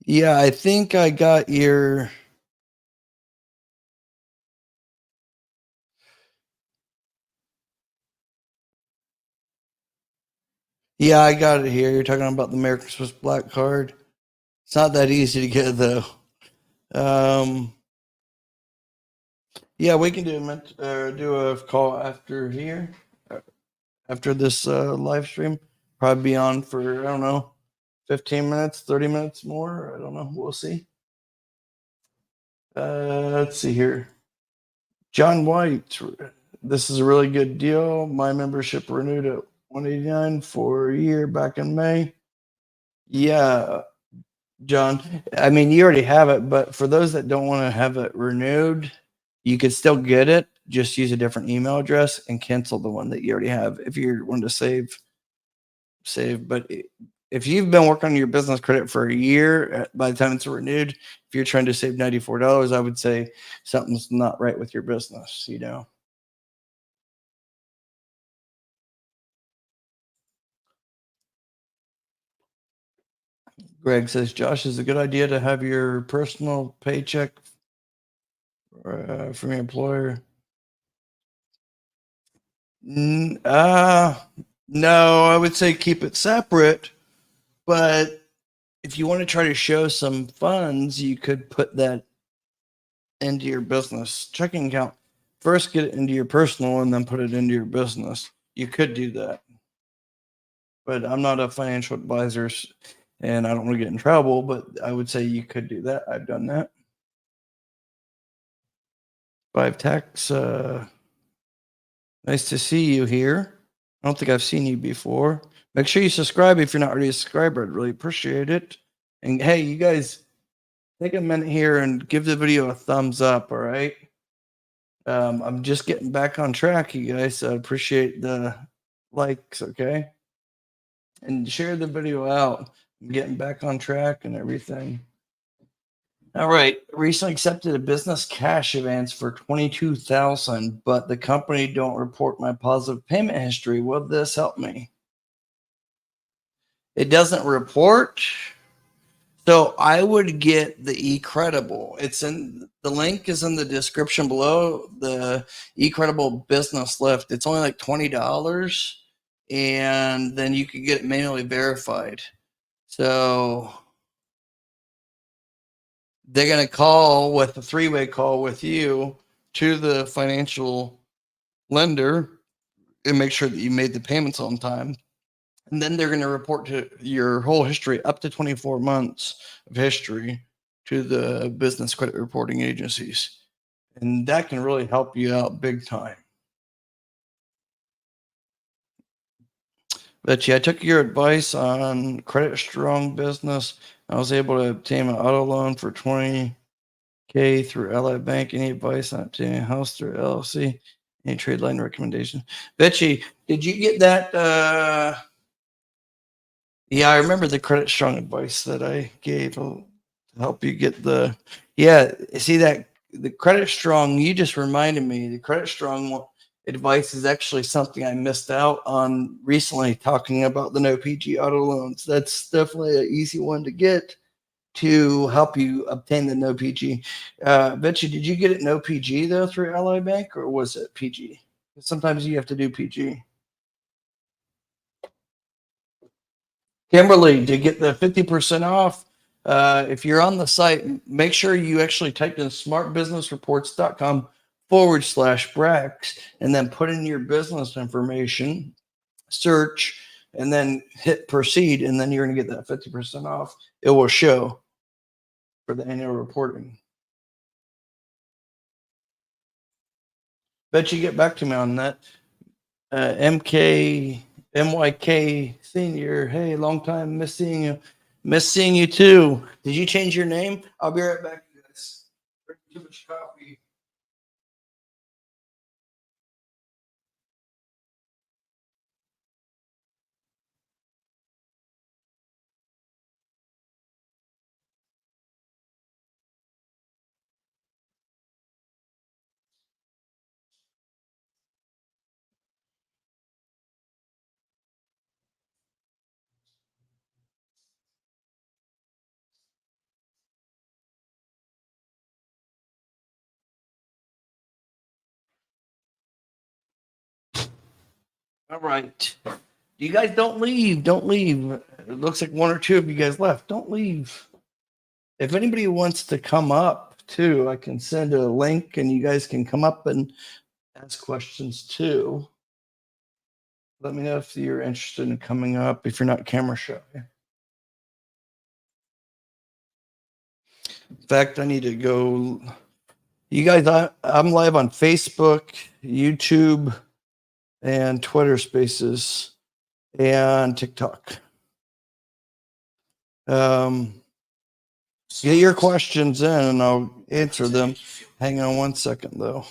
Yeah, I think I got your. Yeah, I got it here. You're talking about the American Swiss Black Card. It's not that easy to get though. Yeah, we can do a call after here, after this live stream. Probably be on for I don't know, 15 minutes, 30 minutes more. I don't know. We'll see. Let's see here. John White. This is a really good deal. My membership renewed at $189 for a year back in May. Yeah, John. I mean, you already have it, but for those that don't want to have it renewed, you could still get it. Just use a different email address and cancel the one that you already have if you're wanting to save. But if you've been working on your business credit for a year, by the time it's renewed, if you're trying to save $94, I would say something's not right with your business, you know. Greg says, Josh, is it a good idea to have your personal paycheck from your employer? No, I would say keep it separate. But if you want to try to show some funds, you could put that into your business checking account. First, get it into your personal and then put it into your business. You could do that. But I'm not a financial advisor and I don't want to get in trouble, but I would say you could do that. I've done that. Five Tax, nice to see you here. I don't think I've seen you before. Make sure you subscribe if you're not already a subscriber. I'd really appreciate it. And hey, you guys, take a minute here and give the video a thumbs up, all right? I'm just getting back on track, you guys. I appreciate the likes, okay? And share the video out. I'm getting back on track and everything. All right. Recently accepted a business cash advance for $22,000, but the company don't report my positive payment history. Will this help me? It doesn't report. So I would get the eCredible. It's in the link is in the description below. The eCredible business lift. It's only like $20, and then you can get it manually verified. So they're gonna call with a three-way call with you to the financial lender and make sure that you made the payments on time. And then they're going to report to your whole history, up to 24 months of history, to the business credit reporting agencies. And that can really help you out big time. But yeah, I took your advice on Credit Strong Business. I was able to obtain an auto loan for $20K through Ally Bank. Any advice on obtaining a house through LLC? Any trade line recommendation? Betsy, did you get that? Yeah, I remember the Credit Strong advice that I gave to help you get the. Yeah, see that the Credit Strong. You just reminded me. The Credit Strong advice is actually something I missed out on recently. Talking about the no PG auto loans. That's definitely an easy one to get to help you obtain the no PG. Betsy, did you get it no PG though through Ally Bank, or was it PG? Sometimes you have to do PG. Kimberly, to get the 50% off, if you're on the site, make sure you actually type in smartbusinessreports.com/Brax and then put in your business information, search, and then hit proceed. And then you're going to get that 50% off. It will show for the annual reporting. Bet you get back to me on that. MYK Senior. Hey, long time miss seeing you. Miss seeing you too. Did you change your name? I'll be right back, you guys. Too much coffee. All right. You guys don't leave. Don't leave. It looks like one or two of you guys left. Don't leave. If anybody wants to come up too, I can send a link and you guys can come up and ask questions too. Let me know if you're interested in coming up if you're not camera shy. In fact, I need to go. You guys, I'm live on Facebook, YouTube, and Twitter Spaces, and TikTok. Get your questions in, and I'll answer them. Hang on one second, though.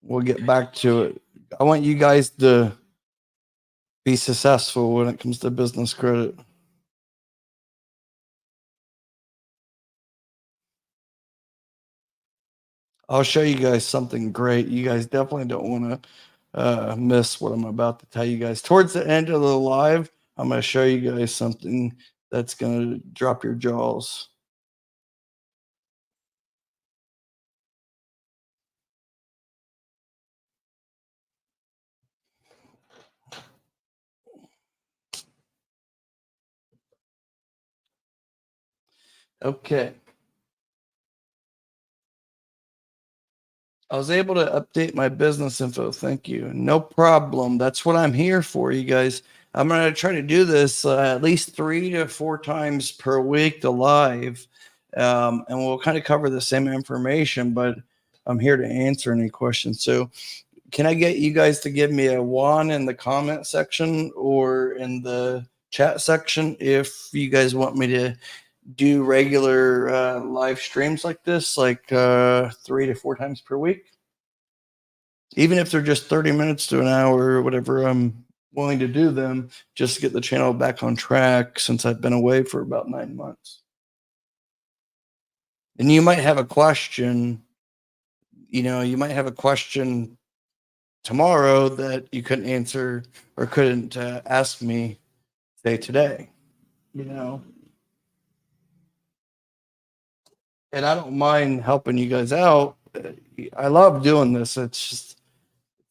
We'll get back to it. I want you guys to be successful when it comes to business credit. I'll show you guys something great. You guys definitely don't want to miss what I'm about to tell you guys. Towards the end of the live, I'm going to show you guys something that's going to drop your jaws. Okay. I was able to update my business info. Thank you. No problem. That's what I'm here for, you guys. I'm going to try to do this at least 3 to 4 times per week to live. And we'll kind of cover the same information, but I'm here to answer any questions. So, can I get you guys to give me a 1 in the comment section or in the chat section if you guys want me to do regular live streams like this, like 3 to 4 times per week? Even if they're just 30 minutes to an hour or whatever, I'm willing to do them just to get the channel back on track since I've been away for about 9 months. And you might have a question, you might have a question tomorrow that you couldn't answer or couldn't ask me, say, today, and I don't mind helping you guys out. I love doing this. It's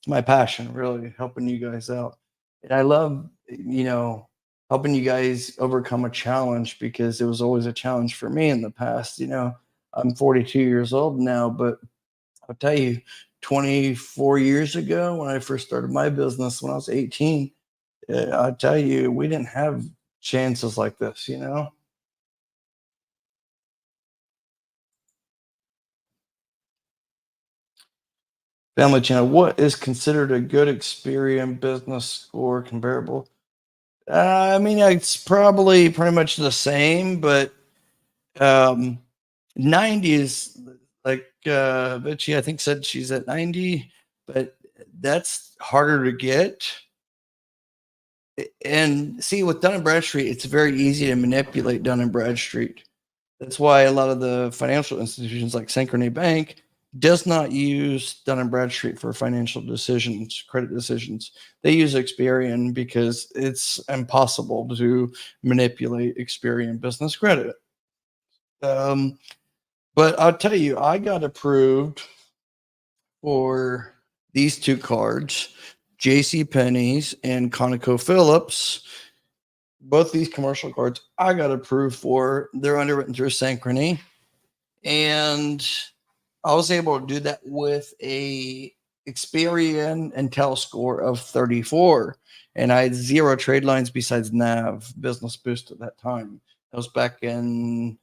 my passion, really, helping you guys out. And I love, helping you guys overcome a challenge because it was always a challenge for me in the past. I'm 42 years old now, but I'll tell you, 24 years ago, when I first started my business, when I was 18, I'll tell you, we didn't have chances like this. Family channel, what is considered a good Experian business score comparable? I mean, it's probably pretty much the same, but 90 is like Vichy, I think, said she's at 90, but that's harder to get. And see, with Dun and Bradstreet, it's very easy to manipulate Dun and Bradstreet. That's why a lot of the financial institutions like Synchrony Bank does not use Dun and Bradstreet for financial decisions, credit decisions. They use Experian because it's impossible to manipulate Experian business credit. But I'll tell you, I got approved for these 2 cards, J.C. Penney's and ConocoPhillips. Both these commercial cards I got approved for. They're underwritten through Synchrony, and I was able to do that with a Experian Intel score of 34, and I had 0 trade lines besides NAV Business Boost at that time. That was back in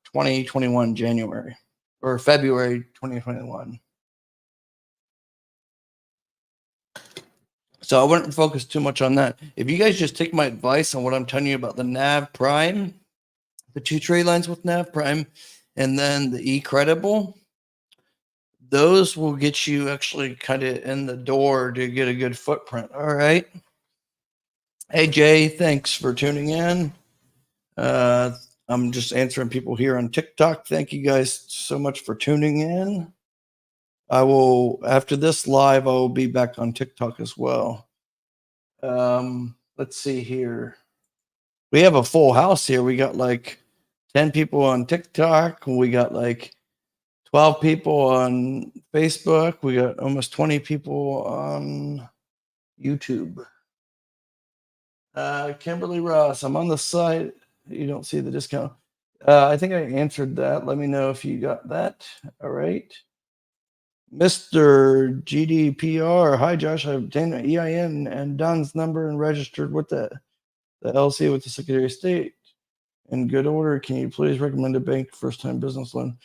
2021 January or February 2021. So I wouldn't focus too much on that. If you guys just take my advice on what I'm telling you about the NAV Prime, the 2 trade lines with NAV Prime, and then the E-Credible, those will get you actually kind of in the door to get a good footprint. All right. Hey, Jay, thanks for tuning in. I'm just answering people here on TikTok. Thank you guys so much for tuning in. I will, after this live, I will be back on TikTok as well. Let's see here. We have a full house here. We got like 10 people on TikTok. We got like 12 people on Facebook. We got almost 20 people on YouTube. Kimberly Ross, I'm on the site. You don't see the discount. I think I answered that. Let me know if you got that. All right. Mr. GDPR. Hi, Josh. I obtained an EIN and Don's number and registered with the LC with the Secretary of State. In good order, can you please recommend a bank first-time business loan?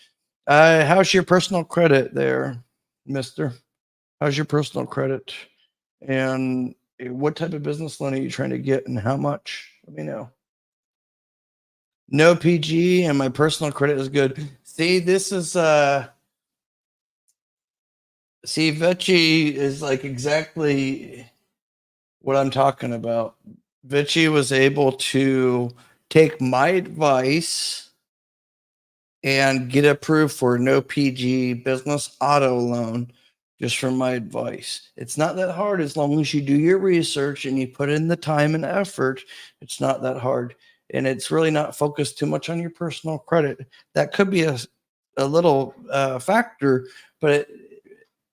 How's your personal credit there, mister? How's your personal credit? And what type of business loan are you trying to get and how much? Let me know. No PG and my personal credit is good. See, this is see, Vecchi is like exactly what I'm talking about. Vichy was able to take my advice and get approved for no PG business auto loan just from my advice. It's not that hard as long as you do your research and you put in the time and effort. It's not that hard. And it's really not focused too much on your personal credit. That could be a little factor, but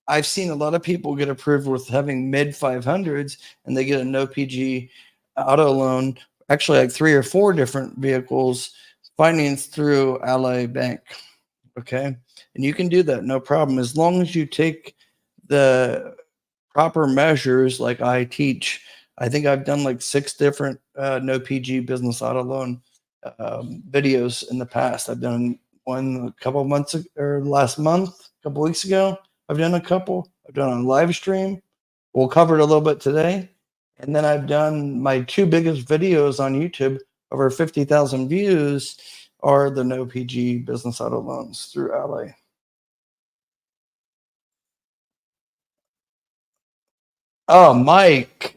I've seen a lot of people get approved with having mid 500s and they get a no PG auto loan, actually, like 3 or 4 different vehicles financed through Ally Bank. Okay. And you can do that, no problem, as long as you take the proper measures like I teach. I think I've done like 6 different no PG business auto loan videos in the past. I've done one a couple of months or last month, a couple weeks ago. I've done a couple. I've done a live stream. We'll cover it a little bit today. And then I've done my 2 biggest videos on YouTube, over 50,000 views, are the no PG business auto loans through Ally. Oh, Mike.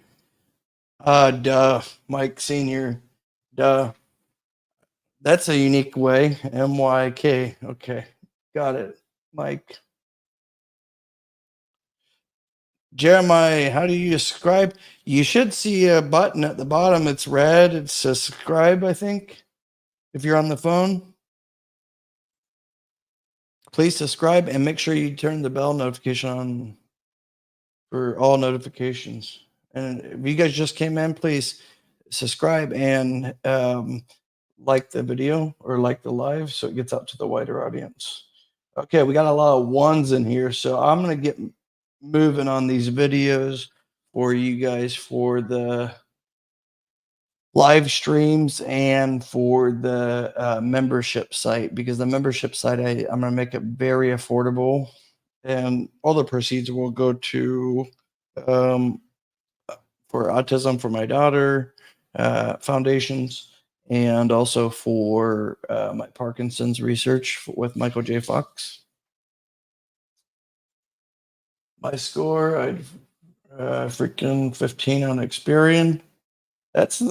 Duh. Mike Senior. Duh. That's a unique way. MYK. Okay. Got it. Mike. Jeremiah, how do you subscribe? You should see a button at the bottom. It's red. It says subscribe, I think. If you're on the phone, please subscribe and make sure you turn the bell notification on for all notifications. And if you guys just came in, please subscribe and like the video or like the live so it gets out to the wider audience. Okay, we got a lot of ones in here, so I'm gonna get moving on these videos for you guys for the live streams and for the membership site, because the membership site I'm gonna make it very affordable, and all the proceeds will go to um, for autism for my daughter foundations, and also for my Parkinson's research with Michael J. Fox. My score, I freaking 15 on Experian. That's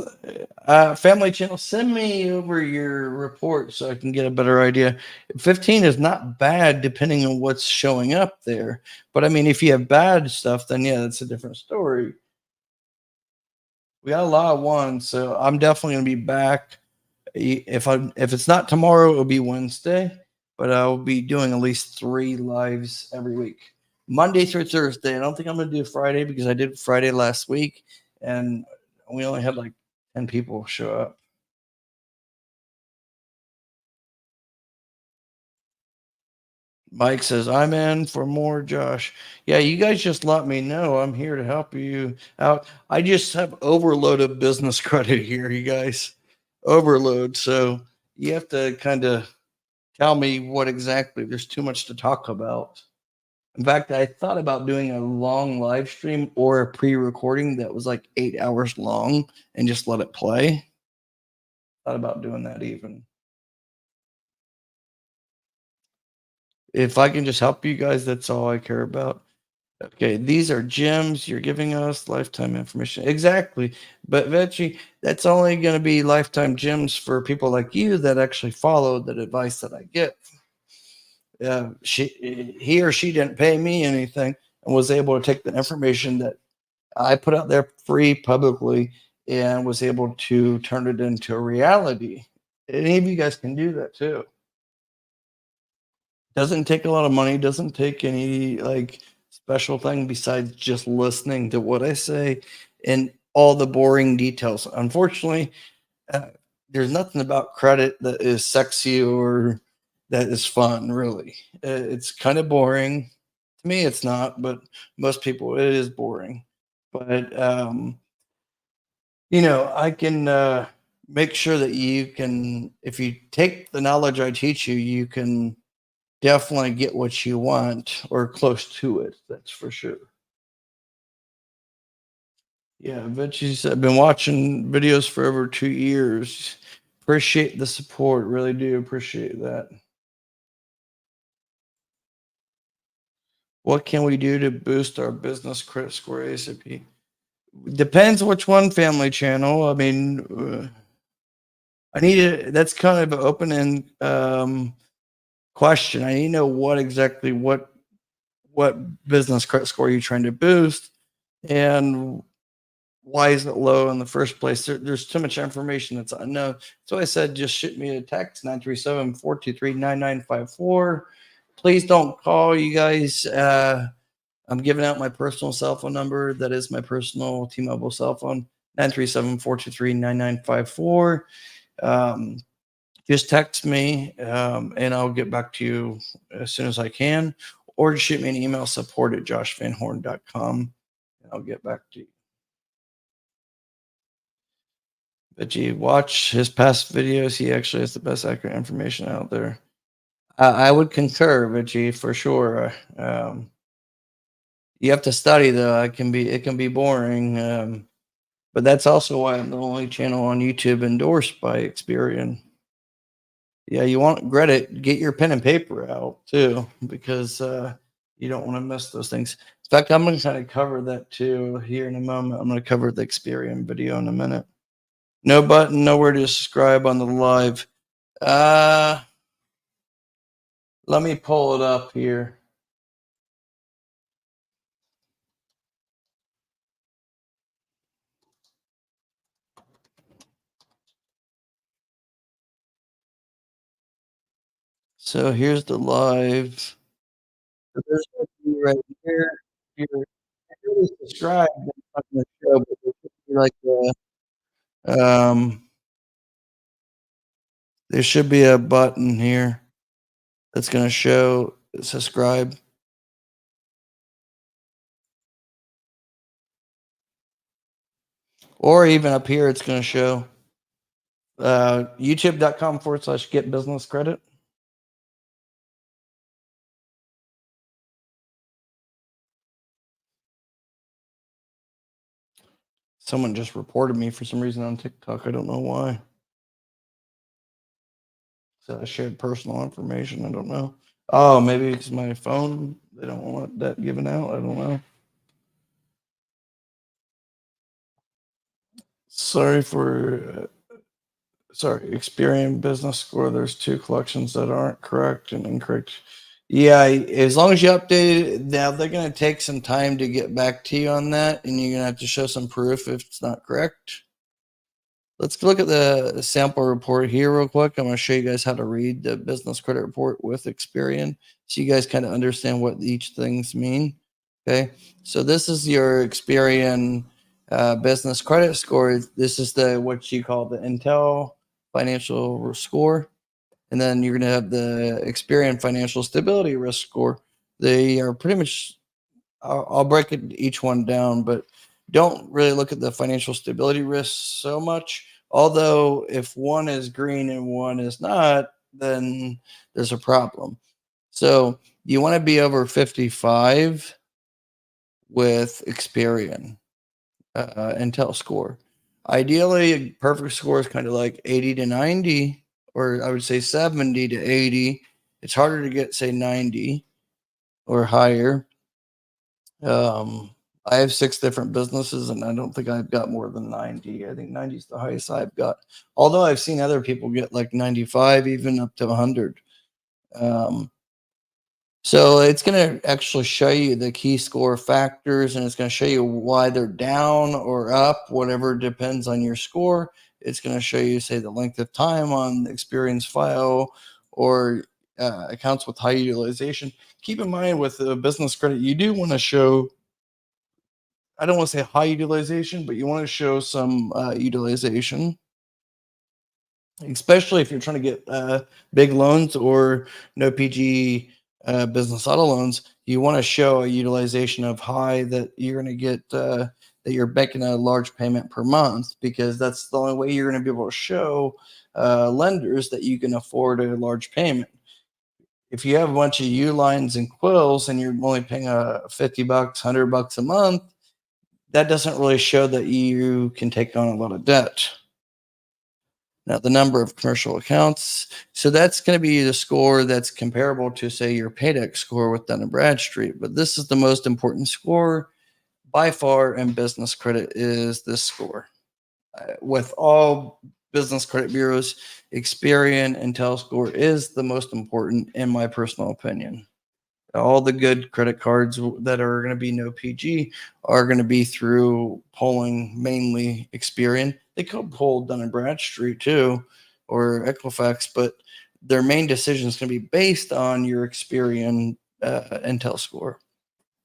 Family Channel. Send me over your report so I can get a better idea. 15 is not bad depending on what's showing up there. But I mean, if you have bad stuff, then yeah, that's a different story. We got a lot of ones, so I'm definitely gonna be back. If it's not tomorrow, it'll be Wednesday, but I'll be doing at least 3 lives every week, Monday through Thursday. I don't think I'm gonna do Friday because I did Friday last week, and we only had like 10 people show up. Mike says, I'm in for more, Josh. Yeah, you guys just let me know. I'm here to help you out. I just have overload of business credit here, you guys. Overload. So you have to kind of tell me what exactly. There's too much to talk about. In fact, I thought about doing a long live stream or a pre recording that was like 8 hours long and just let it play. Thought about doing that even. If I can just help you guys, that's all I care about. Okay, these are gems you're giving us, lifetime information. Exactly. But Vecchi, that's only going to be lifetime gems for people like you that actually follow the advice that I get. He or she didn't pay me anything and was able to take the information that I put out there free publicly and was able to turn it into a reality. Any of you guys can do that too. Doesn't take a lot of money, doesn't take any like special thing besides just listening to what I say and all the boring details. Unfortunately, uh, there's nothing about credit that is sexy or that is fun, really. It's kind of boring. To me, it's not, but most people, it is boring. But, I can make sure that you can, if you take the knowledge I teach you, you can definitely get what you want or close to it. That's for sure. Yeah, Vinci, I've been watching videos for over 2 years. Appreciate the support. Really do appreciate that. What can we do to boost our business credit score ASAP? Depends which one, Family Channel. I mean, I need it. That's kind of an open end question. I need to know what business credit score you're trying to boost, and why is it low in the first place. There's too much information that's unknown. So I said, just shoot me a text, 937-423-9954. Please don't call, you guys. I'm giving out my personal cell phone number. That is my personal T-Mobile cell phone, 937-423-9954. Just text me, and I'll get back to you as soon as I can, or just shoot me an email, support@joshvanhorn.com, and I'll get back to you. But you watch his past videos. He actually has the best accurate information out there. I would concur, Vijay, for sure. You have to study, though. It can be boring. But that's also why I'm the only channel on YouTube endorsed by Experian. Yeah, you want credit, get your pen and paper out too, because you don't want to miss those things. In fact, I'm going to kind of cover that too here in a moment. I'm going to cover the Experian video in a minute. No button, nowhere to subscribe on the live. Let me pull it up here. So here's the live. So there's going to be right here. If you're really subscribed, then it's not going to show, but there should be like there should be a button here that's going to show subscribe. Or even up here, it's going to show youtube.com/get business credit. Someone just reported me for some reason on TikTok. I don't know why. So I shared personal information. I don't know. Oh, maybe it's my phone. They don't want that given out. I don't know. Sorry, Experian Business Score. There's two collections that aren't correct and incorrect. Yeah, as long as you update it, now they're going to take some time to get back to you on that, and you're going to have to show some proof if it's not correct. Let's look at the sample report here real quick. I'm going to show you guys how to read the business credit report with Experian, so you guys kind of understand what each things mean. Okay, so this is your Experian business credit score. This is what you call the Intel financial score. And then you're going to have the Experian financial stability risk score. They are pretty much, I'll break each one down, but don't really look at the financial stability risk so much. Although if one is green and one is not, then there's a problem. So you want to be over 55 with Experian Intel score. Ideally, a perfect score is kind of like 80 to 90, or I would say 70 to 80. It's harder to get, say, 90 or higher. I have 6 different businesses, and I don't think I've got more than 90. I think 90 is the highest I've got. Although I've seen other people get like 95, even up to 100. So it's going to actually show you the key score factors, and it's going to show you why they're down or up, whatever depends on your score. It's going to show you, say, the length of time on the Experian file, or accounts with high utilization. Keep in mind, with the business credit, you do want to show, I don't want to say high utilization, but you want to show some utilization, especially if you're trying to get big loans or no PG business auto loans. You want to show a utilization of high, that you're going to get that you're making a large payment per month, because that's the only way you're going to be able to show lenders that you can afford a large payment. If you have a bunch of U lines and quills and you're only paying $50, $100 a month, that doesn't really show that you can take on a lot of debt. Now, the number of commercial accounts. So that's going to be the score that's comparable to, say, your Paydex score with Dun and Bradstreet. But this is the most important score. by far in business credit is this score. With all business credit bureaus, Experian and Score is the most important, in my personal opinion. All the good credit cards that are going to be no PG are going to be through polling, mainly Experian. They could poll Dun and Bradstreet too, or Equifax, but their main decision is going to be based on your Experian Intel score.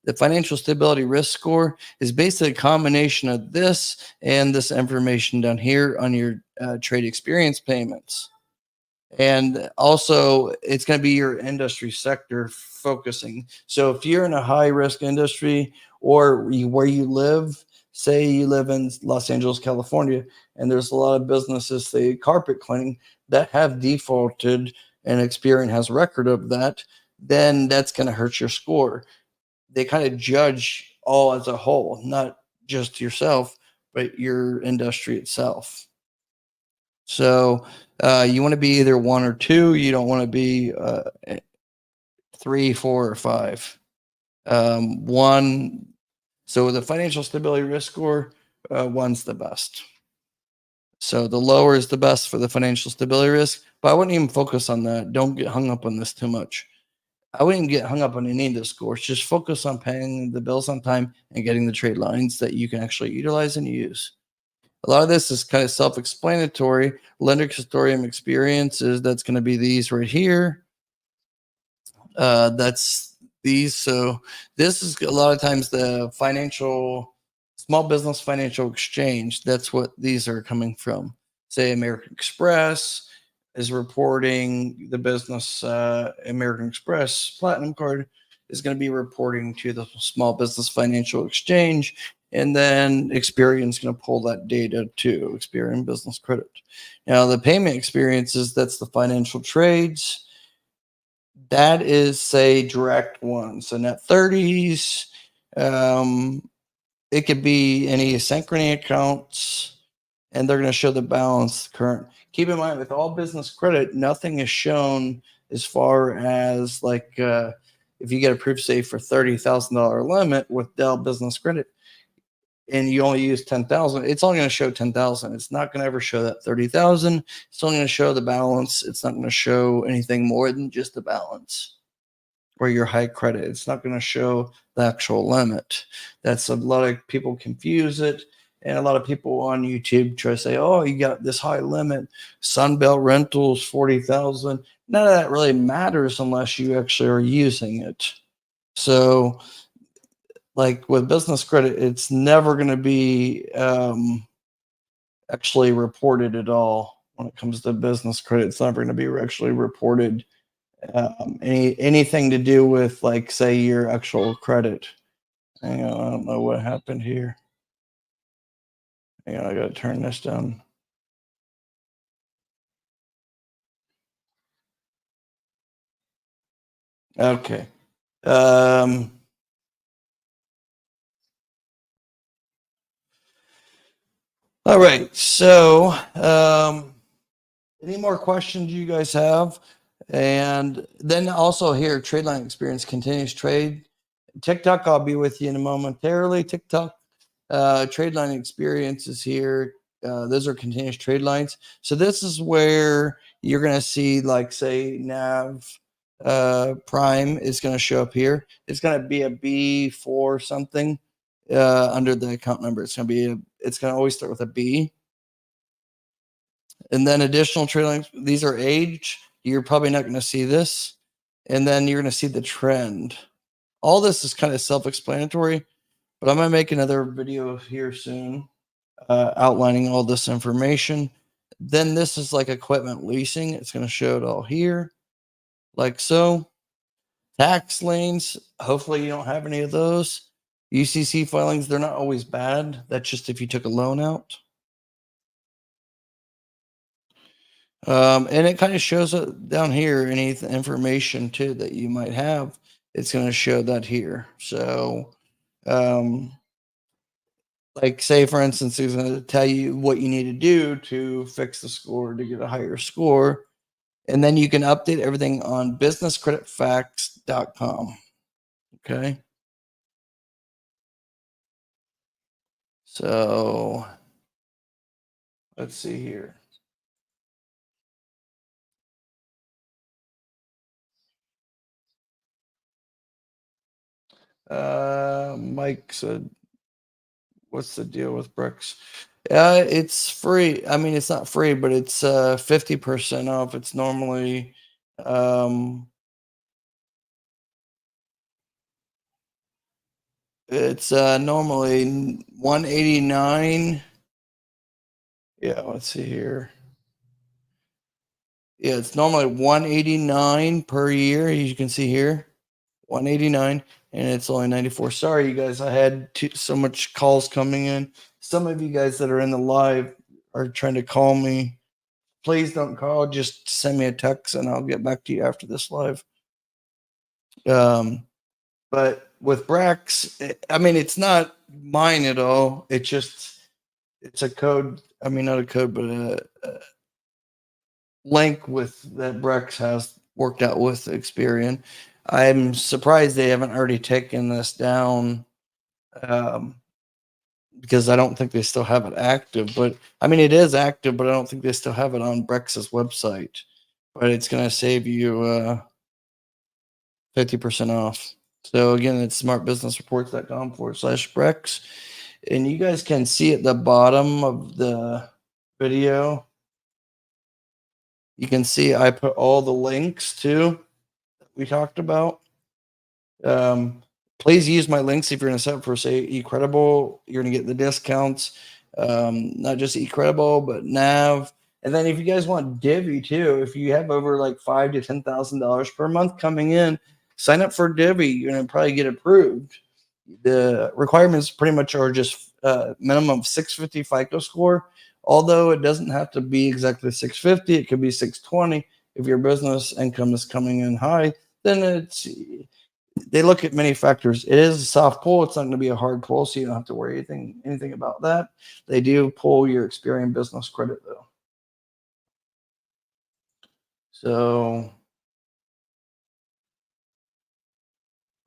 The financial stability risk score is basically a combination of this and this information down here on your trade experience payments. And also, it's going to be your industry sector focusing. So if you're in a high risk industry or where you live, say you live in Los Angeles, California, and there's a lot of businesses, say carpet cleaning, that have defaulted and Experian has record of that, then that's going to hurt your score. They kind of judge all as a whole, not just yourself, but your industry itself. So you want to be either 1 or 2. You don't want to be 3, 4, or 5. 1. So the financial stability risk score, 1's the best. So the lower is the best for the financial stability risk, but I wouldn't even focus on that. Don't get hung up on this too much. I wouldn't get hung up on any of the scores. Just focus on paying the bills on time and getting the trade lines that you can actually utilize and use. A lot of this is kind of self-explanatory. Lender custodian experiences, that's going to be these right here. That's these. So this is a lot of times the small business financial exchange. That's what these are coming from. Say American Express is reporting the business. American Express Platinum Card is going to be reporting to the Small Business Financial Exchange. And then Experian's going to pull that data to Experian Business Credit. Now, the payment experiences, that's the financial trades. That is, say, direct one. So net 30s. It could be any synchrony accounts, and they're going to show the balance current. Keep in mind, with all business credit, nothing is shown as far as like if you get approved, say, for $30,000 limit with Dell Business Credit, and you only use 10,000, it's only going to show 10,000. It's not going to ever show that 30,000. It's only going to show the balance. It's not going to show anything more than just the balance or your high credit. It's not going to show the actual limit. That's a lot of people confuse it. And a lot of people on YouTube try to say, oh, you got this high limit, Sunbelt Rentals, 40,000. None of that really matters unless you actually are using it. So like with business credit, it's never going to be actually reported at all when it comes to business credit. It's never going to be actually reported. Anything to do with, like, say, your actual credit. Hang on, I don't know what happened here. Hang on, I got to turn this down. Okay. All right. So, any more questions you guys have? And then also here, Tradeline Experience continues trade. TikTok, I'll be with you in a momentarily. TikTok, Tradeline Experience is here. Those are continuous trade lines. So this is where you're going to see, like, say, NAV Prime is going to show up here. It's going to be a B4 something under the account number. It's going to always start with a B. And then additional trade lines, these are age. You're probably not going to see this. And then you're going to see the trend. All this is kind of self-explanatory, but I'm going to make another video here soon outlining all this information. Then this is like equipment leasing. It's going to show it all here, like so. Tax liens, hopefully you don't have any of those. UCC filings, they're not always bad. That's just if you took a loan out. And it kind of shows it down here, any information too that you might have. It's going to show that here. So, like, say, for instance, it's going to tell you what you need to do to fix the score to get a higher score. And then you can update everything on businesscreditfacts.com. Okay. So let's see here. Mike said, what's the deal with Bricks? It's free. I mean, it's not free, but it's 50% off. It's normally um it's normally 189. Yeah, let's see here. Yeah, it's normally 189 per year, as you can see here. 189, and it's only 94. Sorry, you guys, I had so much calls coming in. Some of you guys that are in the live are trying to call me. Please don't call. Just send me a text, and I'll get back to you after this live. But with Brax, I mean, it's not mine at all. It's a code. I mean, not a code, but a link with that Brex has worked out with Experian. I'm surprised they haven't already taken this down, um, because I don't think they still have it active. But I mean, it is active, but I don't think they still have it on Brex's website. But it's going to save you 50% off. So again, it's smartbusinessreports.com/Brex. And you guys can see at the bottom of the video, you can see I put all the links too that we talked about. Please use my links if you're going to set up for, say, eCredible. You're going to get the discounts, not just eCredible, but Nav. And then if you guys want Divvy too, if you have over like $5,000 to $10,000 per month coming in, sign up for Divvy. You're going to probably get approved. The requirements pretty much are just minimum of 650 FICO score. Although it doesn't have to be exactly 650, it could be 620. If your business income is coming in high, then they look at many factors. It is a soft pull. It's not going to be a hard pull, so you don't have to worry anything about that. They do pull your Experian business credit though. So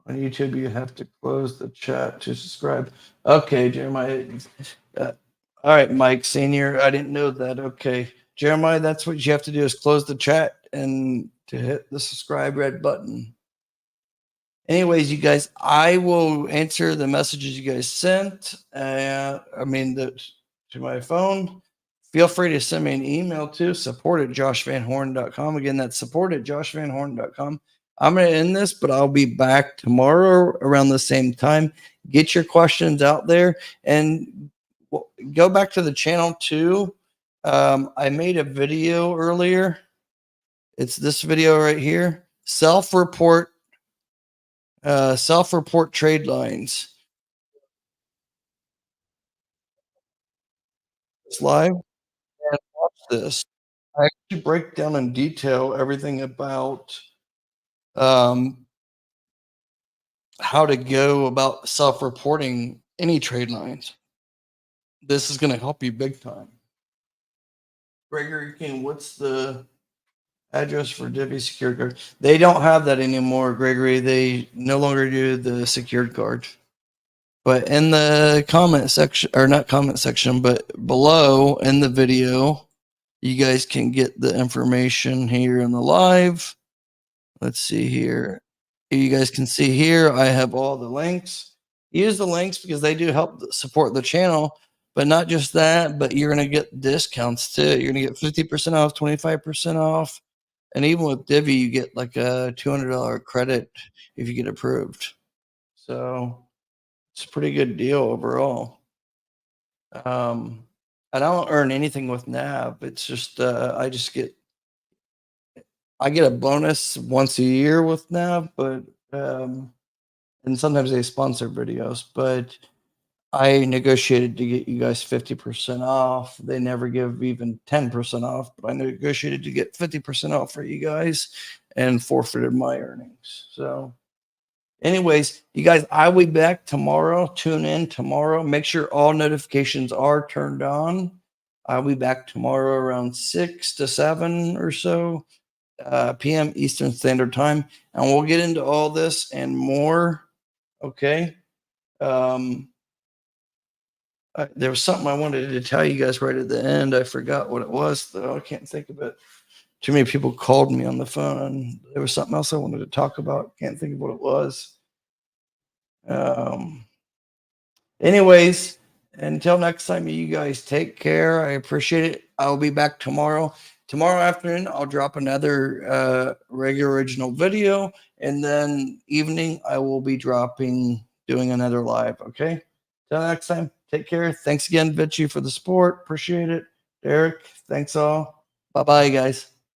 on YouTube, you have to close the chat to subscribe. Okay, Jeremiah. Uh, all right, Mike Senior. I didn't know that. Okay, Jeremiah. That's what you have to do is close the chat and to hit the subscribe red button. Anyways, you guys, I will answer the messages you guys sent. To my phone. Feel free to send me an email to support@joshvanhorn.com. Again, that's support@joshvanhorn.com. I'm going to end this, but I'll be back tomorrow around the same time. Get your questions out there and go back to the channel too. I made a video earlier. It's this video right here. Self-report trade lines. It's live. And watch this. I actually break down in detail everything about um, how to go about self-reporting any trade lines. This is going to help you big time. Gregory King, what's the address for Divvy secured card? They don't have that anymore, Gregory. They no longer do the secured card. But in the comment section, or not comment section, but below in the video, you guys can get the information here in the live. Let's see here. You guys can see here, I have all the links. Use the links because they do help support the channel. But not just that, but you're going to get discounts too. You're going to get 50% off, 25% off. And even with Divvy, you get like a $200 credit if you get approved. So it's a pretty good deal overall. I don't earn anything with Nav. It's just I get a bonus once a year with Nav, but and sometimes they sponsor videos, but I negotiated to get you guys 50% off. They never give even 10% off, but I negotiated to get 50% off for you guys and forfeited my earnings. So anyways, you guys, I'll be back tomorrow. Tune in tomorrow. Make sure all notifications are turned on. I'll be back tomorrow around 6 to 7 or so p.m. Eastern Standard Time, and we'll get into all this and more. Okay. Um, There was something I wanted to tell you guys right at the end. I forgot what it was, though. I can't think of it. Too many people called me on the phone. There was something else I wanted to talk about. Can't think of what it was. Um, Anyways, until next time, you guys take care. I appreciate it. I'll be back tomorrow. Tomorrow afternoon, I'll drop another regular original video, and then evening I will be doing another live. Okay. Till next time, take care. Thanks again, Vichy, for the support. Appreciate it. Derek, thanks all. Bye bye, guys.